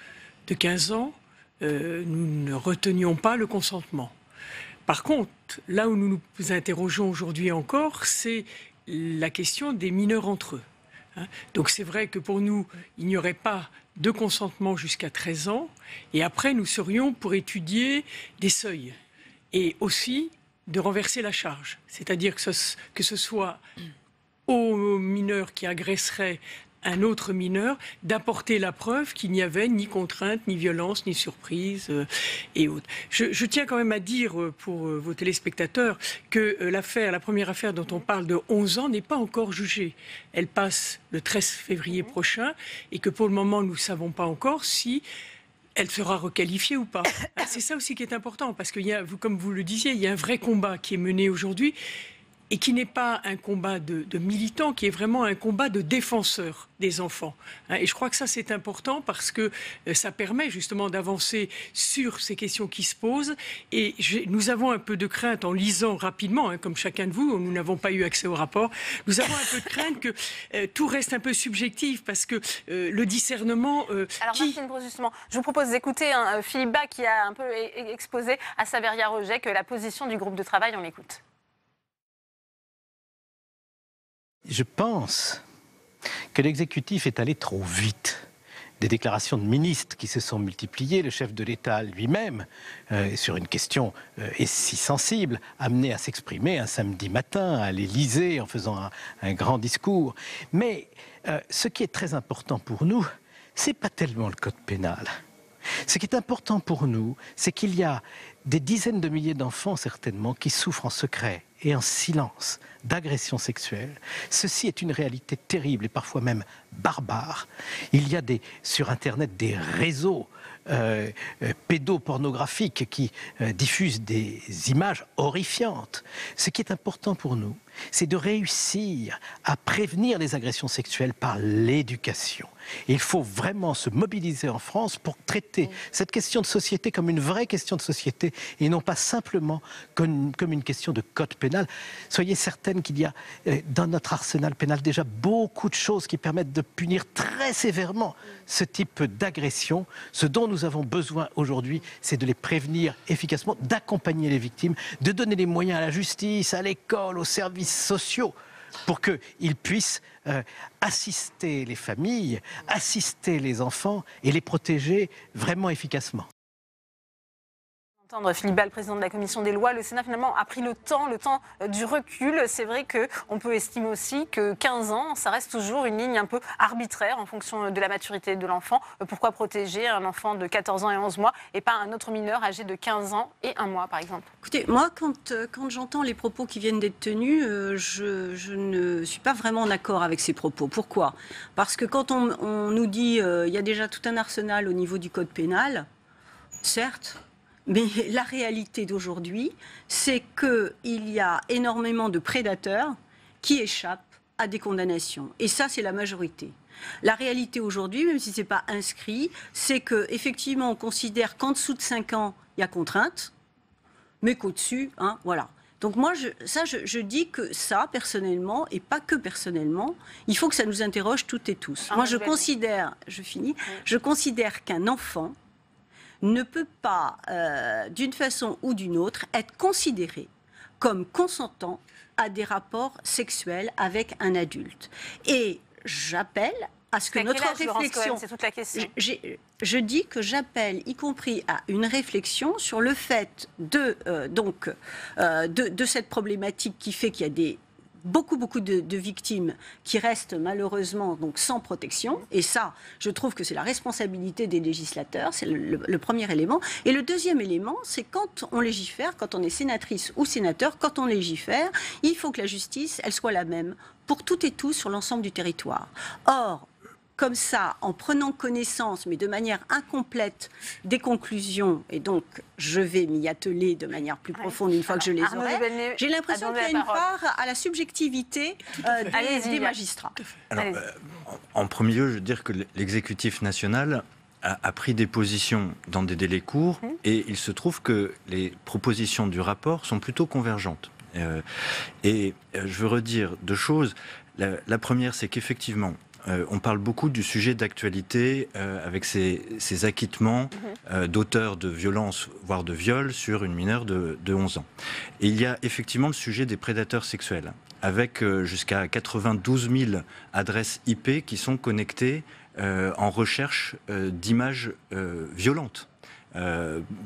de 15 ans, nous ne retenions pas le consentement. Par contre, là où nous nous interrogeons aujourd'hui encore, c'est la question des mineurs entre eux. Donc c'est vrai que pour nous, il n'y aurait pas de consentement jusqu'à 13 ans, et après nous serions pour étudier des seuils, et aussi de renverser la charge, c'est-à-dire que ce soit aux mineurs qui agresseraient un autre mineur, d'apporter la preuve qu'il n'y avait ni contrainte, ni violence, ni surprise et autres. Je tiens quand même à dire pour vos téléspectateurs que la première affaire dont on parle de 11 ans n'est pas encore jugée. Elle passe le 13 février prochain et que pour le moment, nous ne savons pas encore si elle sera requalifiée ou pas. C'est ça aussi qui est important parce que, comme vous le disiez, il y a un vrai combat qui est mené aujourd'hui et qui n'est pas un combat de militants, qui est vraiment un combat de défenseurs des enfants. Et je crois que ça, c'est important parce que ça permet justement d'avancer sur ces questions qui se posent. Et nous avons un peu de crainte en lisant rapidement, comme chacun de vous, nous n'avons pas eu accès au rapport, nous avons un peu de crainte que tout reste un peu subjectif parce que le discernement...
Alors Martine Brousse, justement, je vous propose d'écouter Philippe Bas qui a un peu exposé à Saveria-Roget la position du groupe de travail. On l'écoute.
Je pense que l'exécutif est allé trop vite. des déclarations de ministres qui se sont multipliées. Le chef de l'État lui-même, sur une question si sensible, amené à s'exprimer un samedi matin à l'Élysée en faisant un grand discours. Mais ce qui est très important pour nous, c'est pas tellement le code pénal. Ce qui est important pour nous, c'est qu'il y a des dizaines de milliers d'enfants, certainement, qui souffrent en secret et en silence d'agressions sexuelles. Ceci est une réalité terrible et parfois même barbare. Il y a sur Internet des réseaux pédopornographiques qui diffusent des images horrifiantes. Ce qui est important pour nous, c'est de réussir à prévenir les agressions sexuelles par l'éducation. Et il faut vraiment se mobiliser en France pour traiter cette question de société comme une vraie question de société et non pas simplement comme une question de code pénal. Soyez certaines qu'il y a dans notre arsenal pénal déjà beaucoup de choses qui permettent de punir très sévèrement ce type d'agression. Ce dont nous avons besoin aujourd'hui, c'est de les prévenir efficacement, d'accompagner les victimes, de donner les moyens à la justice, à l'école, aux services sociaux, pour qu'ils puissent assister les familles, assister les enfants et les protéger vraiment efficacement.
Entendre Philippe Bas, président de la commission des lois, le Sénat finalement a pris le temps du recul. C'est vrai qu'on peut estimer aussi que 15 ans, ça reste toujours une ligne un peu arbitraire en fonction de la maturité de l'enfant. Pourquoi protéger un enfant de 14 ans et 11 mois et pas un autre mineur âgé de 15 ans et 1 mois, par exemple?
Écoutez, moi, quand j'entends les propos qui viennent d'être tenus, je ne suis pas vraiment en accord avec ces propos. Pourquoi? Parce que quand on nous dit il y a déjà tout un arsenal au niveau du code pénal, certes. Mais la réalité d'aujourd'hui, c'est qu'il y a énormément de prédateurs qui échappent à des condamnations. Et ça, c'est la majorité. La réalité aujourd'hui, même si ce n'est pas inscrit, c'est qu'effectivement, on considère qu'en dessous de 5 ans, il y a contrainte, mais qu'au-dessus, voilà. Donc moi, je dis que ça, personnellement, et pas que personnellement, il faut que ça nous interroge toutes et tous. Moi, je considère qu'un enfant ne peut pas, d'une façon ou d'une autre, être considéré comme consentant à des rapports sexuels avec un adulte. Et j'appelle à ce que notre réflexion...
C'est toute la question.
Je dis que j'appelle, y compris à une réflexion sur le fait de cette problématique qui fait qu'il y a beaucoup de victimes qui restent malheureusement donc sans protection. Et ça, je trouve que c'est la responsabilité des législateurs. C'est le premier élément. Et le deuxième élément, c'est quand on légifère, quand on est sénatrice ou sénateur, quand on légifère, il faut que la justice, elle soit la même pour toutes et tous sur l'ensemble du territoire. Or, comme ça, en prenant connaissance, mais de manière incomplète, des conclusions, et donc je vais m'y atteler de manière plus profonde une fois que je les aurai, j'ai l'impression qu'il y a une part à la subjectivité des magistrats.
Alors, en premier lieu, je veux dire que l'exécutif national a pris des positions dans des délais courts, et il se trouve que les propositions du rapport sont plutôt convergentes. Et je veux redire deux choses. La première, c'est qu'effectivement, on parle beaucoup du sujet d'actualité avec ces acquittements d'auteurs de violences, voire de viols, sur une mineure de 11 ans. Et il y a effectivement le sujet des prédateurs sexuels, avec jusqu'à 92 000 adresses IP qui sont connectées en recherche d'images violentes.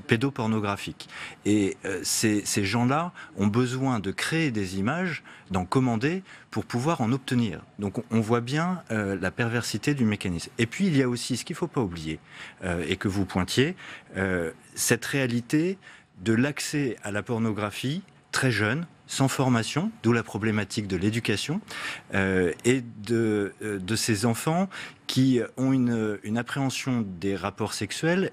Pédopornographiques. Et ces gens-là ont besoin de créer des images, d'en commander pour pouvoir en obtenir. Donc on voit bien la perversité du mécanisme. Et puis il y a aussi ce qu'il ne faut pas oublier, et que vous pointiez, cette réalité de l'accès à la pornographie très jeune, sans formation, d'où la problématique de l'éducation, et de ces enfants qui ont une appréhension des rapports sexuels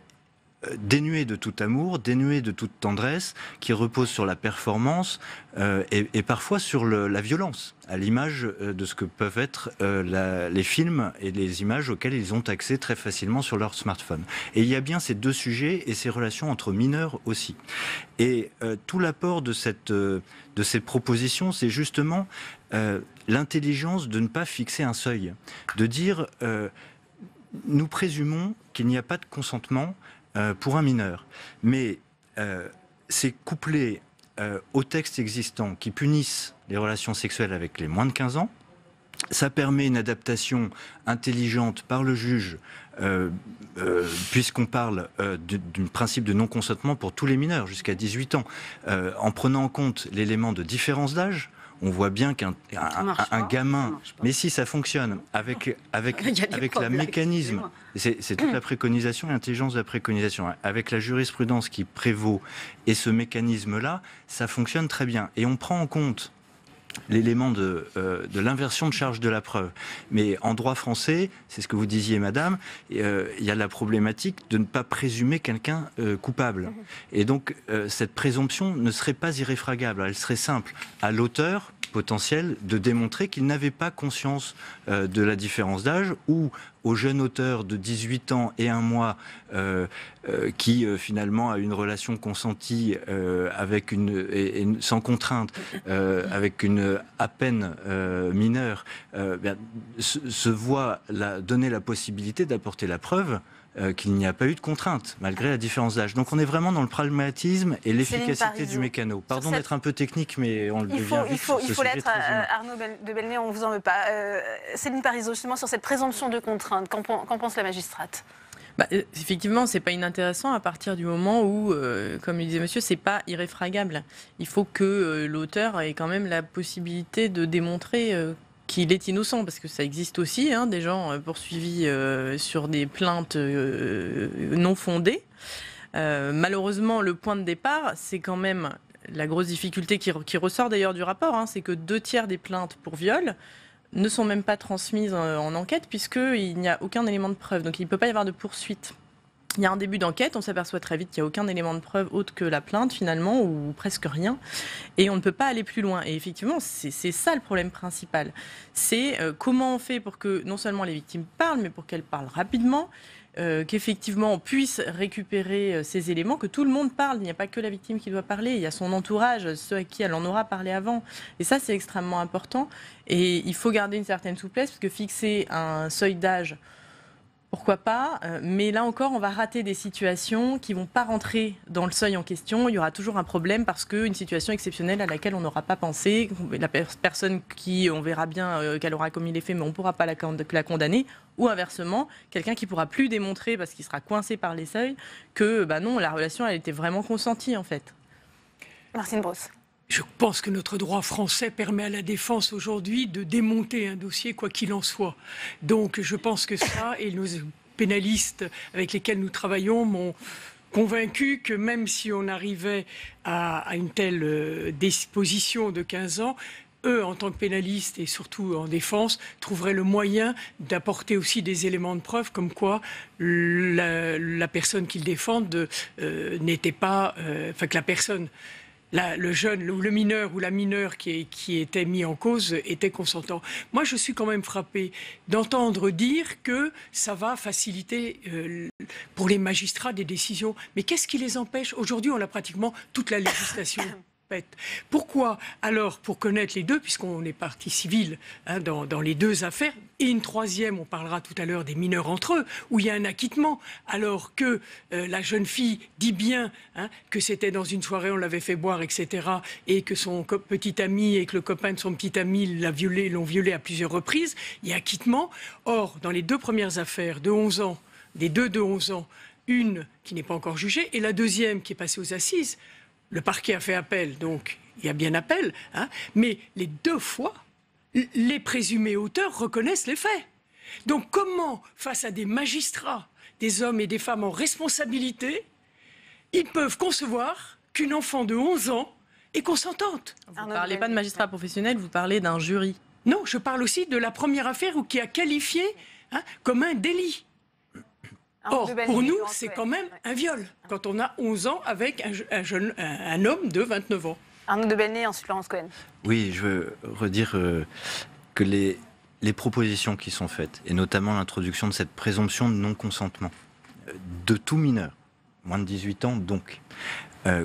dénué de tout amour, dénué de toute tendresse, qui repose sur la performance et parfois sur la violence, à l'image de ce que peuvent être les films et les images auxquelles ils ont accès très facilement sur leur smartphone. Et il y a bien ces deux sujets et ces relations entre mineurs aussi. Et tout l'apport de ces propositions, c'est justement l'intelligence de ne pas fixer un seuil, de dire nous présumons qu'il n'y a pas de consentement pour un mineur. Mais c'est couplé aux textes existants qui punissent les relations sexuelles avec les moins de 15 ans. Ça permet une adaptation intelligente par le juge puisqu'on parle du principe de non-consentement pour tous les mineurs jusqu'à 18 ans, en prenant en compte l'élément de différence d'âge, on voit bien qu'un gamin, mais si ça fonctionne, avec la mécanisme, c'est toute la préconisation et l'intelligence de la préconisation, avec la jurisprudence qui prévaut et ce mécanisme-là, ça fonctionne très bien. Et on prend en compte l'élément de l'inversion de charge de la preuve. Mais en droit français, c'est ce que vous disiez, madame, il y a la problématique de ne pas présumer quelqu'un coupable. Et donc, cette présomption ne serait pas irréfragable. Elle serait simple. À l'auteur potentiel de démontrer qu'il n'avait pas conscience de la différence d'âge, ou au jeune auteur de 18 ans et 1 mois qui finalement a une relation consentie avec sans contrainte, avec une à peine mineure, se voit donner la possibilité d'apporter la preuve qu'il n'y a pas eu de contrainte, malgré la différence d'âge. Donc on est vraiment dans le pragmatisme et l'efficacité du mécano. Pardon d'être un peu technique, mais on le devient vite.
Il faut l'être, Arnaud de Belenet, on ne vous en veut pas. Céline Parizeau, justement, sur cette présomption de contrainte, qu'en pense la magistrate ?
Effectivement, c'est pas inintéressant à partir du moment où, comme le disait monsieur, c'est pas irréfragable. Il faut que l'auteur ait quand même la possibilité de démontrer qu'il est innocent, parce que ça existe aussi, des gens poursuivis sur des plaintes non fondées. Malheureusement, le point de départ, c'est quand même la grosse difficulté qui ressort d'ailleurs du rapport, c'est que 2/3 des plaintes pour viol ne sont même pas transmises en enquête, puisqu'il n'y a aucun élément de preuve. Donc il ne peut pas y avoir de poursuite. Il y a un début d'enquête, on s'aperçoit très vite qu'il n'y a aucun élément de preuve autre que la plainte finalement, ou presque rien, et on ne peut pas aller plus loin. Et effectivement, c'est ça le problème principal. C'est comment on fait pour que non seulement les victimes parlent, mais pour qu'elles parlent rapidement, qu'effectivement on puisse récupérer ces éléments, que tout le monde parle. Il n'y a pas que la victime qui doit parler, il y a son entourage, ceux à qui elle en aura parlé avant. Et ça, c'est extrêmement important. Et il faut garder une certaine souplesse, parce que fixer un seuil d'âge, pourquoi pas, mais là encore, on va rater des situations qui ne vont pas rentrer dans le seuil en question. Il y aura toujours un problème parce qu'une situation exceptionnelle à laquelle on n'aura pas pensé, la personne qui, on verra bien qu'elle aura commis les faits, mais on ne pourra pas la condamner, ou inversement, quelqu'un qui ne pourra plus démontrer parce qu'il sera coincé par les seuils que non, la relation, elle était vraiment consentie en fait.
Martine Brosse.
Je pense que notre droit français permet à la défense aujourd'hui de démonter un dossier quoi qu'il en soit. Donc je pense que ça, et nos pénalistes avec lesquels nous travaillons m'ont convaincu que même si on arrivait à une telle disposition de 15 ans, eux, en tant que pénalistes et surtout en défense, trouveraient le moyen d'apporter aussi des éléments de preuve comme quoi la personne qu'ils défendent n'était pas... que la personne... le jeune ou le mineur ou la mineure qui était mis en cause était consentant. Moi, je suis quand même frappée d'entendre dire que ça va faciliter pour les magistrats des décisions. Mais qu'est-ce qui les empêche ? Aujourd'hui, on a pratiquement toute la législation. Pourquoi alors, pour connaître les deux, puisqu'on est partie civile dans les deux affaires, et une troisième, on parlera tout à l'heure des mineurs entre eux, où il y a un acquittement, alors que la jeune fille dit bien que c'était dans une soirée, on l'avait fait boire, etc., et que son petit ami et que le copain de son petit ami l'ont violée à plusieurs reprises, il y a acquittement. Or, dans les deux premières affaires de 11 ans, des deux de 11 ans, une qui n'est pas encore jugée, et la deuxième qui est passée aux assises. Le parquet a fait appel, donc il y a bien appel, mais les deux fois, les présumés auteurs reconnaissent les faits. Donc comment, face à des magistrats, des hommes et des femmes en responsabilité, ils peuvent concevoir qu'une enfant de 11 ans est consentante?
Vous ne parlez pas de magistrat professionnel, vous parlez d'un jury.
Non, je parle aussi de la première affaire qui a qualifié comme un délit. Or, pour nous, c'est quand même un viol, quand on a 11 ans avec un homme de 29 ans.
Arnaud de Belenet, ensuite Laurence Cohen.
Oui, je veux redire que les propositions qui sont faites, et notamment l'introduction de cette présomption de non-consentement, de tout mineur, moins de 18 ans donc,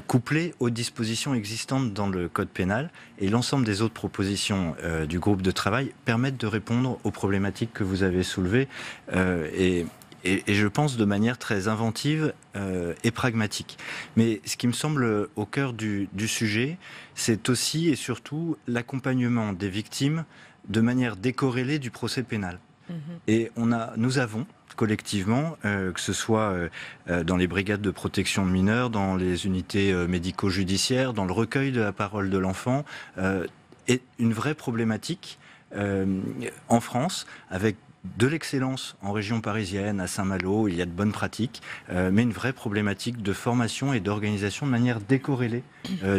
couplée aux dispositions existantes dans le Code pénal, et l'ensemble des autres propositions du groupe de travail permettent de répondre aux problématiques que vous avez soulevées, et je pense de manière très inventive et pragmatique. Mais ce qui me semble au cœur du sujet, c'est aussi et surtout l'accompagnement des victimes de manière décorrélée du procès pénal. Et nous avons collectivement, que ce soit dans les brigades de protection de mineurs, dans les unités médico-judiciaires, dans le recueil de la parole de l'enfant, est une vraie problématique en France, avec de l'excellence en région parisienne, à Saint-Malo, il y a de bonnes pratiques, mais une vraie problématique de formation et d'organisation de manière décorrélée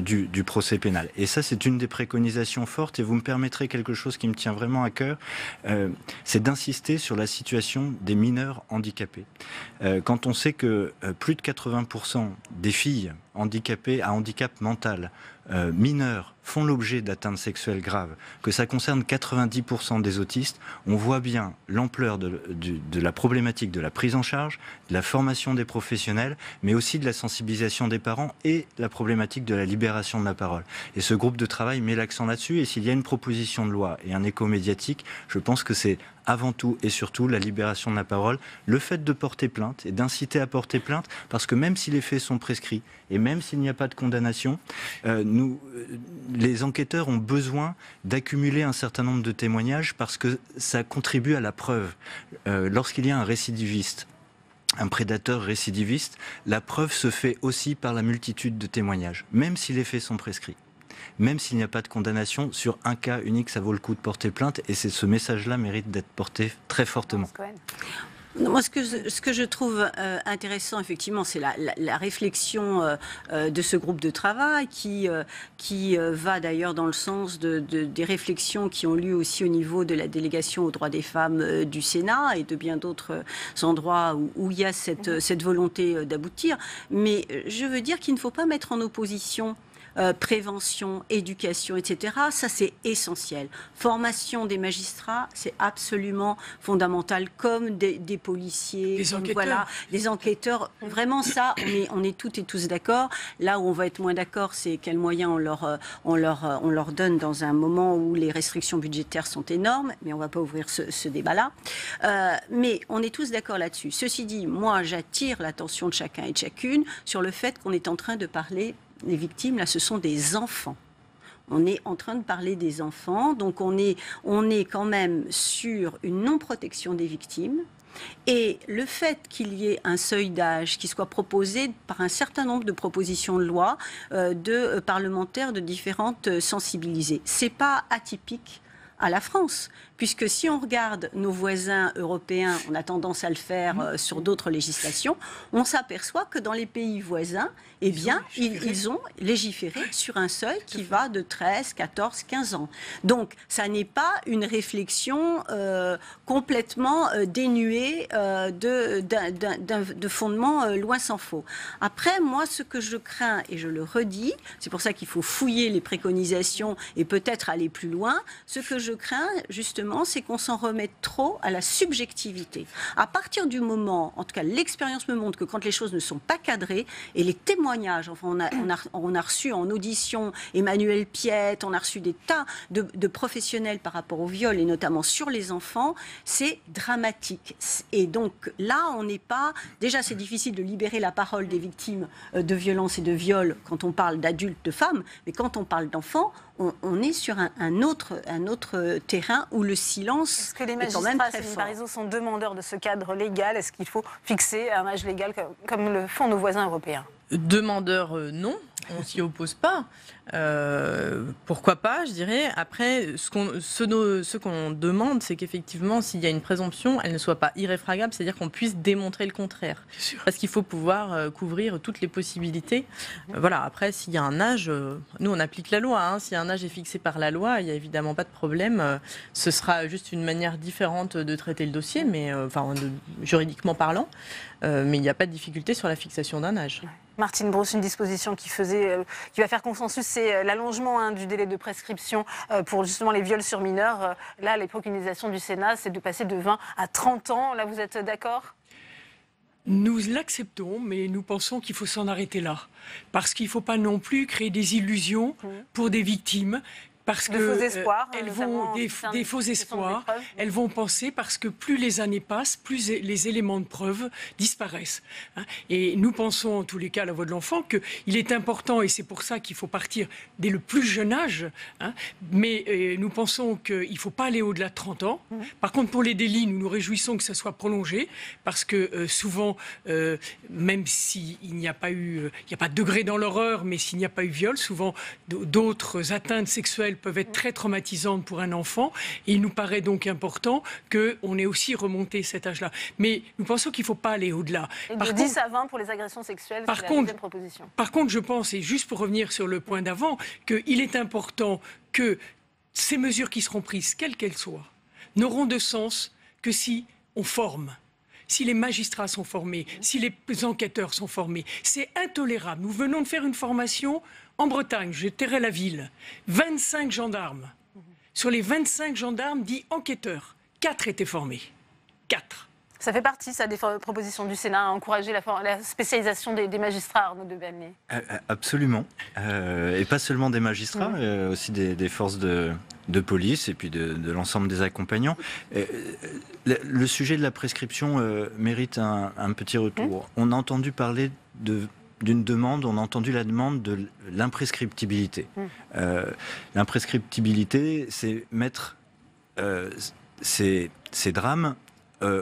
du procès pénal. Et ça, c'est une des préconisations fortes, et vous me permettrez quelque chose qui me tient vraiment à cœur, c'est d'insister sur la situation des mineurs handicapés. Quand on sait que plus de 80% des filles handicapées à handicap mental mineurs font l'objet d'atteintes sexuelles graves, que ça concerne 90% des autistes, on voit bien l'ampleur de la problématique de la prise en charge, de la formation des professionnels, mais aussi de la sensibilisation des parents et la problématique de la libération de la parole. Et ce groupe de travail met l'accent là-dessus, et s'il y a une proposition de loi et un écho médiatique, je pense que c'est avant tout et surtout la libération de la parole, le fait de porter plainte et d'inciter à porter plainte, parce que même si les faits sont prescrits et même s'il n'y a pas de condamnation, les enquêteurs ont besoin d'accumuler un certain nombre de témoignages parce que ça contribue à la preuve. Lorsqu'il y a un récidiviste, un prédateur récidiviste, la preuve se fait aussi par la multitude de témoignages, même si les faits sont prescrits. Même s'il n'y a pas de condamnation, sur un cas unique, ça vaut le coup de porter plainte, et ce message-là mérite d'être porté très fortement.
Moi, ce que je trouve intéressant, effectivement, c'est la réflexion de ce groupe de travail qui va d'ailleurs dans le sens des réflexions qui ont lieu aussi au niveau de la délégation aux droits des femmes du Sénat et de bien d'autres endroits où il y a cette volonté d'aboutir. Mais je veux dire qu'il ne faut pas mettre en opposition prévention, éducation, etc. Ça, c'est essentiel. Formation des magistrats, c'est absolument fondamental, comme des policiers,
des enquêteurs.
Voilà, des enquêteurs. Vraiment, ça, on est toutes et tous d'accord. Là où on va être moins d'accord, c'est quels moyens on leur donne dans un moment où les restrictions budgétaires sont énormes, mais on ne va pas ouvrir ce débat-là. Mais on est tous d'accord là-dessus. Ceci dit, moi, j'attire l'attention de chacun et de chacune sur le fait qu'on est en train de parler. Les victimes, là, ce sont des enfants. On est en train de parler des enfants, donc on est quand même sur une non-protection des victimes. Et le fait qu'il y ait un seuil d'âge qui soit proposé par un certain nombre de propositions de loi de parlementaires de différentes sensibilités, c'est pas atypique à la France, puisque si on regarde nos voisins européens, on a tendance à le faire sur d'autres législations, on s'aperçoit que dans les pays voisins, eh bien, ils ont légiféré sur un seuil qui va de 13, 14, 15 ans. Donc, ça n'est pas une réflexion complètement dénuée de fondements loin s'en faut. Après, moi, ce que je crains, et je le redis, c'est pour ça qu'il faut fouiller les préconisations et peut-être aller plus loin, ce que je crains, justement, c'est qu'on s'en remette trop à la subjectivité. À partir du moment, en tout cas, l'expérience me montre que quand les choses ne sont pas cadrées, et les témoignages, enfin, on a reçu en audition Emmanuel Piette, on a reçu des tas de professionnels par rapport au viol, et notamment sur les enfants, c'est dramatique. Et donc, là, on n'est pas... Déjà, c'est difficile de libérer la parole des victimes de violences et de viols quand on parle d'adultes, de femmes, mais quand on parle d'enfants, on est sur un autre terrain où le silence est quand même très fort. Est-ce que les magistrats, Céline Parizeau, sont demandeurs de ce cadre légal? Est-ce qu'il faut fixer un âge légal comme le font nos voisins européens?
Demandeurs, non. On s'y oppose pas. Pourquoi pas, je dirais. Après, ce qu'on demande, c'est qu'effectivement, s'il y a une présomption, elle ne soit pas irréfragable, c'est-à-dire qu'on puisse démontrer le contraire. Parce qu'il faut pouvoir couvrir toutes les possibilités. Voilà. Après, s'il y a un âge, nous on applique la loi. Hein. Si un âge est fixé par la loi, il n'y a évidemment pas de problème. Ce sera juste une manière différente de traiter le dossier, mais juridiquement parlant. Mais il n'y a pas de difficulté sur la fixation d'un âge.
Martine Brousse, une disposition qui va faire consensus, c'est l'allongement du délai de prescription pour justement les viols sur mineurs. Là, les préconisations du Sénat, c'est de passer de 20 à 30 ans. Là, vous êtes d'accord ?
Nous l'acceptons, mais nous pensons qu'il faut s'en arrêter là. Parce qu'il ne faut pas non plus créer des illusions pour des victimes parce
de
que
faux espoirs,
elles vont des faux espoirs. Elles vont penser parce que plus les années passent, plus les éléments de preuve disparaissent. Et nous pensons en tous les cas à la voix de l'enfant qu'il est important, et c'est pour ça qu'il faut partir dès le plus jeune âge. Mais nous pensons qu'il ne faut pas aller au-delà de 30 ans. Par contre, pour les délits, nous nous réjouissons que ça soit prolongé, parce que souvent, même s'il n'y a pas eu, il n'y a pas de degré dans l'horreur, mais s'il n'y a pas eu viol, souvent d'autres atteintes sexuelles peuvent être très traumatisantes pour un enfant. Et il nous paraît donc important qu'on ait aussi remonté cet âge-là. Mais nous pensons qu'il ne faut pas aller au-delà.
De 10 à 20 pour les agressions sexuelles, c'est la deuxième proposition.
Par contre, je pense, et juste pour revenir sur le point d'avant, qu'il est important que ces mesures qui seront prises, quelles qu'elles soient, n'auront de sens que si on forme. Si les magistrats sont formés, si les enquêteurs sont formés. C'est intolérable. Nous venons de faire une formation en Bretagne, je tairai la ville, 25 gendarmes. Sur les 25 gendarmes dits enquêteurs, 4 étaient formés. 4.
Ça fait partie, ça, des propositions du Sénat, à encourager la spécialisation des magistrats, Arnaud de Belenet.
Absolument. Et pas seulement des magistrats, aussi des forces de police et puis de l'ensemble des accompagnants. Le sujet de la prescription mérite un petit retour. On a entendu parler d'une demande, on a entendu la demande de l'imprescriptibilité. L'imprescriptibilité, c'est mettre ces drames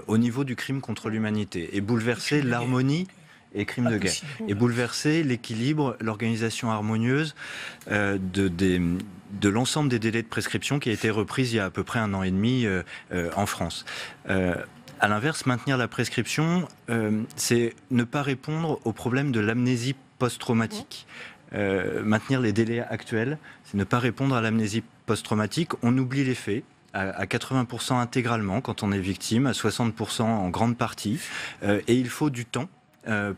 au niveau du crime contre l'humanité et bouleverser l'harmonie et crimes de guerre. Et bouleverser l'équilibre, l'organisation harmonieuse de l'ensemble des délais de prescription qui a été reprise il y a à peu près 1 an et demi en France. À l'inverse, maintenir la prescription, c'est ne pas répondre au problème de l'amnésie post-traumatique. Maintenir les délais actuels, c'est ne pas répondre à l'amnésie post-traumatique. On oublie les faits à 80% intégralement quand on est victime, à 60% en grande partie. Et il faut du temps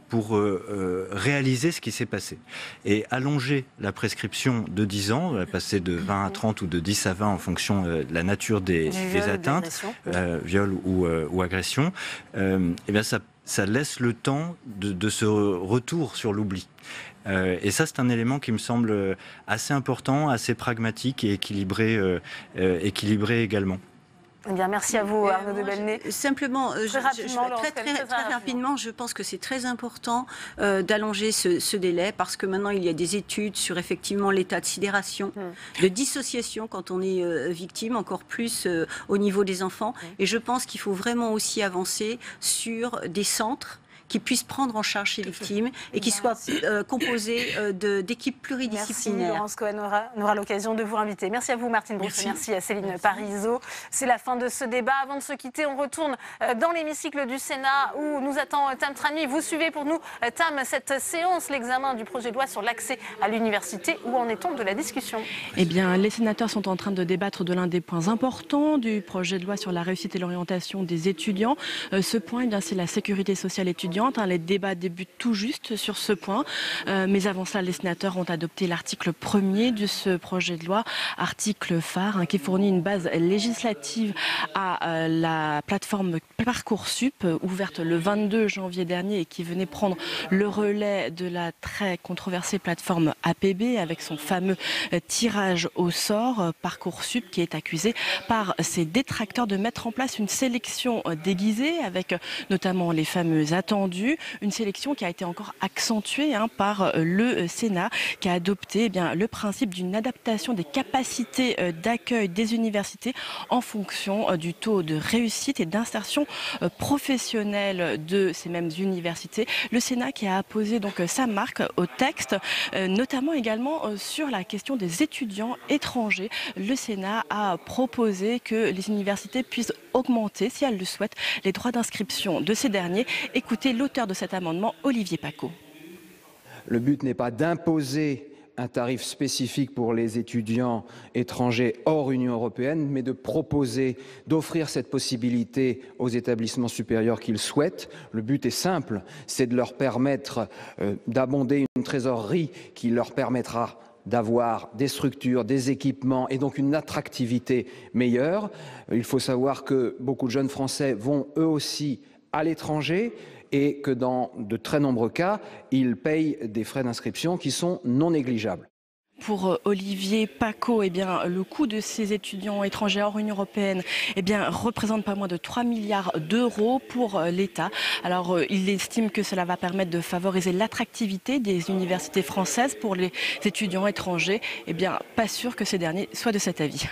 pour réaliser ce qui s'est passé. Et allonger la prescription de 10 ans, passer de 20 à 30 ou de 10 à 20 en fonction de la nature des atteintes, viol ou agression, eh bien ça laisse le temps de ce retour sur l'oubli. Et ça, c'est un élément qui me semble assez important, assez pragmatique et équilibré également.
Eh bien, merci à vous, Arnaud de Belenet.
Simplement, très rapidement, je pense que c'est très important d'allonger ce délai parce que maintenant, il y a des études sur effectivement l'état de sidération, de dissociation quand on est victime, encore plus au niveau des enfants. Et je pense qu'il faut vraiment aussi avancer sur des centres qui puissent prendre en charge ces victimes et qui soient composés d'équipes pluridisciplinaires.
Merci, Laurence Cohen. On aura l'occasion de vous inviter. Merci à vous, Martine Brousseau. Merci à Céline Parizeau. C'est la fin de ce débat. Avant de se quitter, on retourne dans l'hémicycle du Sénat où nous attend Tam Trani. Vous suivez pour nous, Tam, cette séance, l'examen du projet de loi sur l'accès à l'université. Où en est-on de la discussion?
Eh bien, les sénateurs sont en train de débattre de l'un des points importants du projet de loi sur la réussite et l'orientation des étudiants. Ce point, eh bien, c'est la sécurité sociale étudiante. Les débats débutent tout juste sur ce point. Mais avant cela, les sénateurs ont adopté l'article 1er de ce projet de loi, article phare, qui fournit une base législative à la plateforme Parcoursup, ouverte le 22 janvier dernier et qui venait prendre le relais de la très controversée plateforme APB avec son fameux tirage au sort. Parcoursup qui est accusé par ses détracteurs de mettre en place une sélection déguisée avec notamment les fameux attendus. Une sélection qui a été encore accentuée par le Sénat, qui a adopté le principe d'une adaptation des capacités d'accueil des universités en fonction du taux de réussite et d'insertion professionnelle de ces mêmes universités. Le Sénat qui a apposé donc sa marque au texte, notamment également sur la question des étudiants étrangers. Le Sénat a proposé que les universités puissent augmenter, si elles le souhaitent, les droits d'inscription de ces derniers. Écoutez l'auteur de cet amendement, Olivier Pacot.
Le but n'est pas d'imposer un tarif spécifique pour les étudiants étrangers hors Union européenne, mais de proposer, d'offrir cette possibilité aux établissements supérieurs qu'ils souhaitent. Le but est simple, c'est de leur permettre d'abonder une trésorerie qui leur permettra d'avoir des structures, des équipements et donc une attractivité meilleure. Il faut savoir que beaucoup de jeunes Français vont eux aussi à l'étranger et que dans de très nombreux cas, ils payent des frais d'inscription qui sont non négligeables.
Pour Olivier Paco, eh bien, le coût de ces étudiants étrangers hors Union européenne représente pas moins de 3 milliards d'euros pour l'État. Alors, il estime que cela va permettre de favoriser l'attractivité des universités françaises pour les étudiants étrangers. Eh bien, pas sûr que ces derniers soient de cet avis.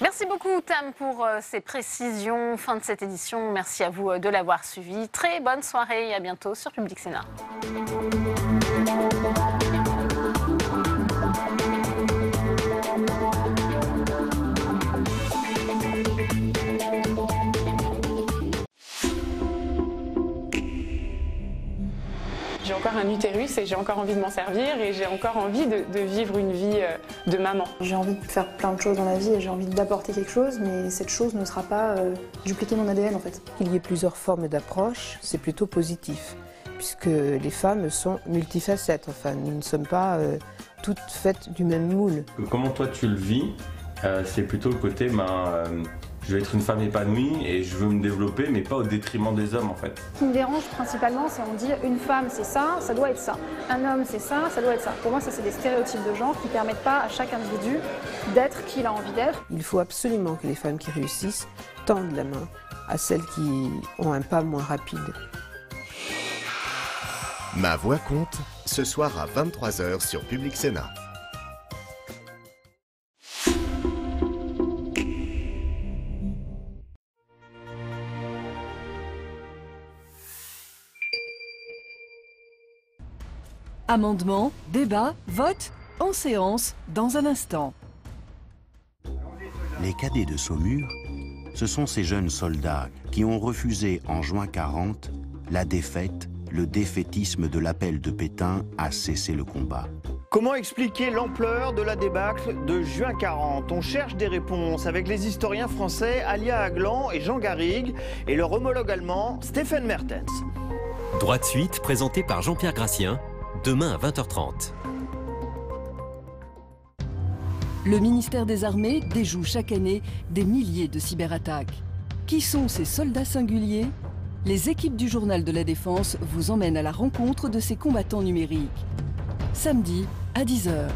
Merci beaucoup Tam pour ces précisions. Fin de cette édition. Merci à vous de l'avoir suivi. Très bonne soirée et à bientôt sur Public Sénat.
J'ai encore un utérus et j'ai encore envie de m'en servir et j'ai encore envie de vivre une vie de maman.
J'ai envie de faire plein de choses dans la vie et j'ai envie d'apporter quelque chose, mais cette chose ne sera pas dupliquer mon ADN en fait.
Qu'il y ait plusieurs formes d'approche, c'est plutôt positif, puisque les femmes sont multifacettes. Enfin, nous ne sommes pas toutes faites du même moule.
Comment toi tu le vis, c'est plutôt le côté je veux être une femme épanouie et je veux me développer, mais pas au détriment des hommes en fait.
Ce qui me dérange principalement, c'est on dit une femme c'est ça doit être ça. Un homme c'est ça doit être ça. Pour moi, ça c'est des stéréotypes de genre qui ne permettent pas à chaque individu d'être qui il a envie d'être.
Il faut absolument que les femmes qui réussissent tendent la main à celles qui ont un pas moins rapide.
Ma voix compte, ce soir à 23 h sur Public Sénat.
Amendement, débat, vote, en séance, dans un instant.
Les cadets de Saumur, ce sont ces jeunes soldats qui ont refusé en juin 40 la défaite, le défaitisme de l'appel de Pétain à cesser le combat.
Comment expliquer l'ampleur de la débâcle de juin 40 ? On cherche des réponses avec les historiens français Alia Aglan et Jean Garrigue et leur homologue allemand Stéphane Mertens.
Droit de suite présenté par Jean-Pierre Gracien, demain à 20h30.
Le ministère des Armées déjoue chaque année des milliers de cyberattaques. Qui sont ces soldats singuliers ? Les équipes du Journal de la Défense vous emmènent à la rencontre de ces combattants numériques. Samedi à 10 h.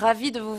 Ravi de vous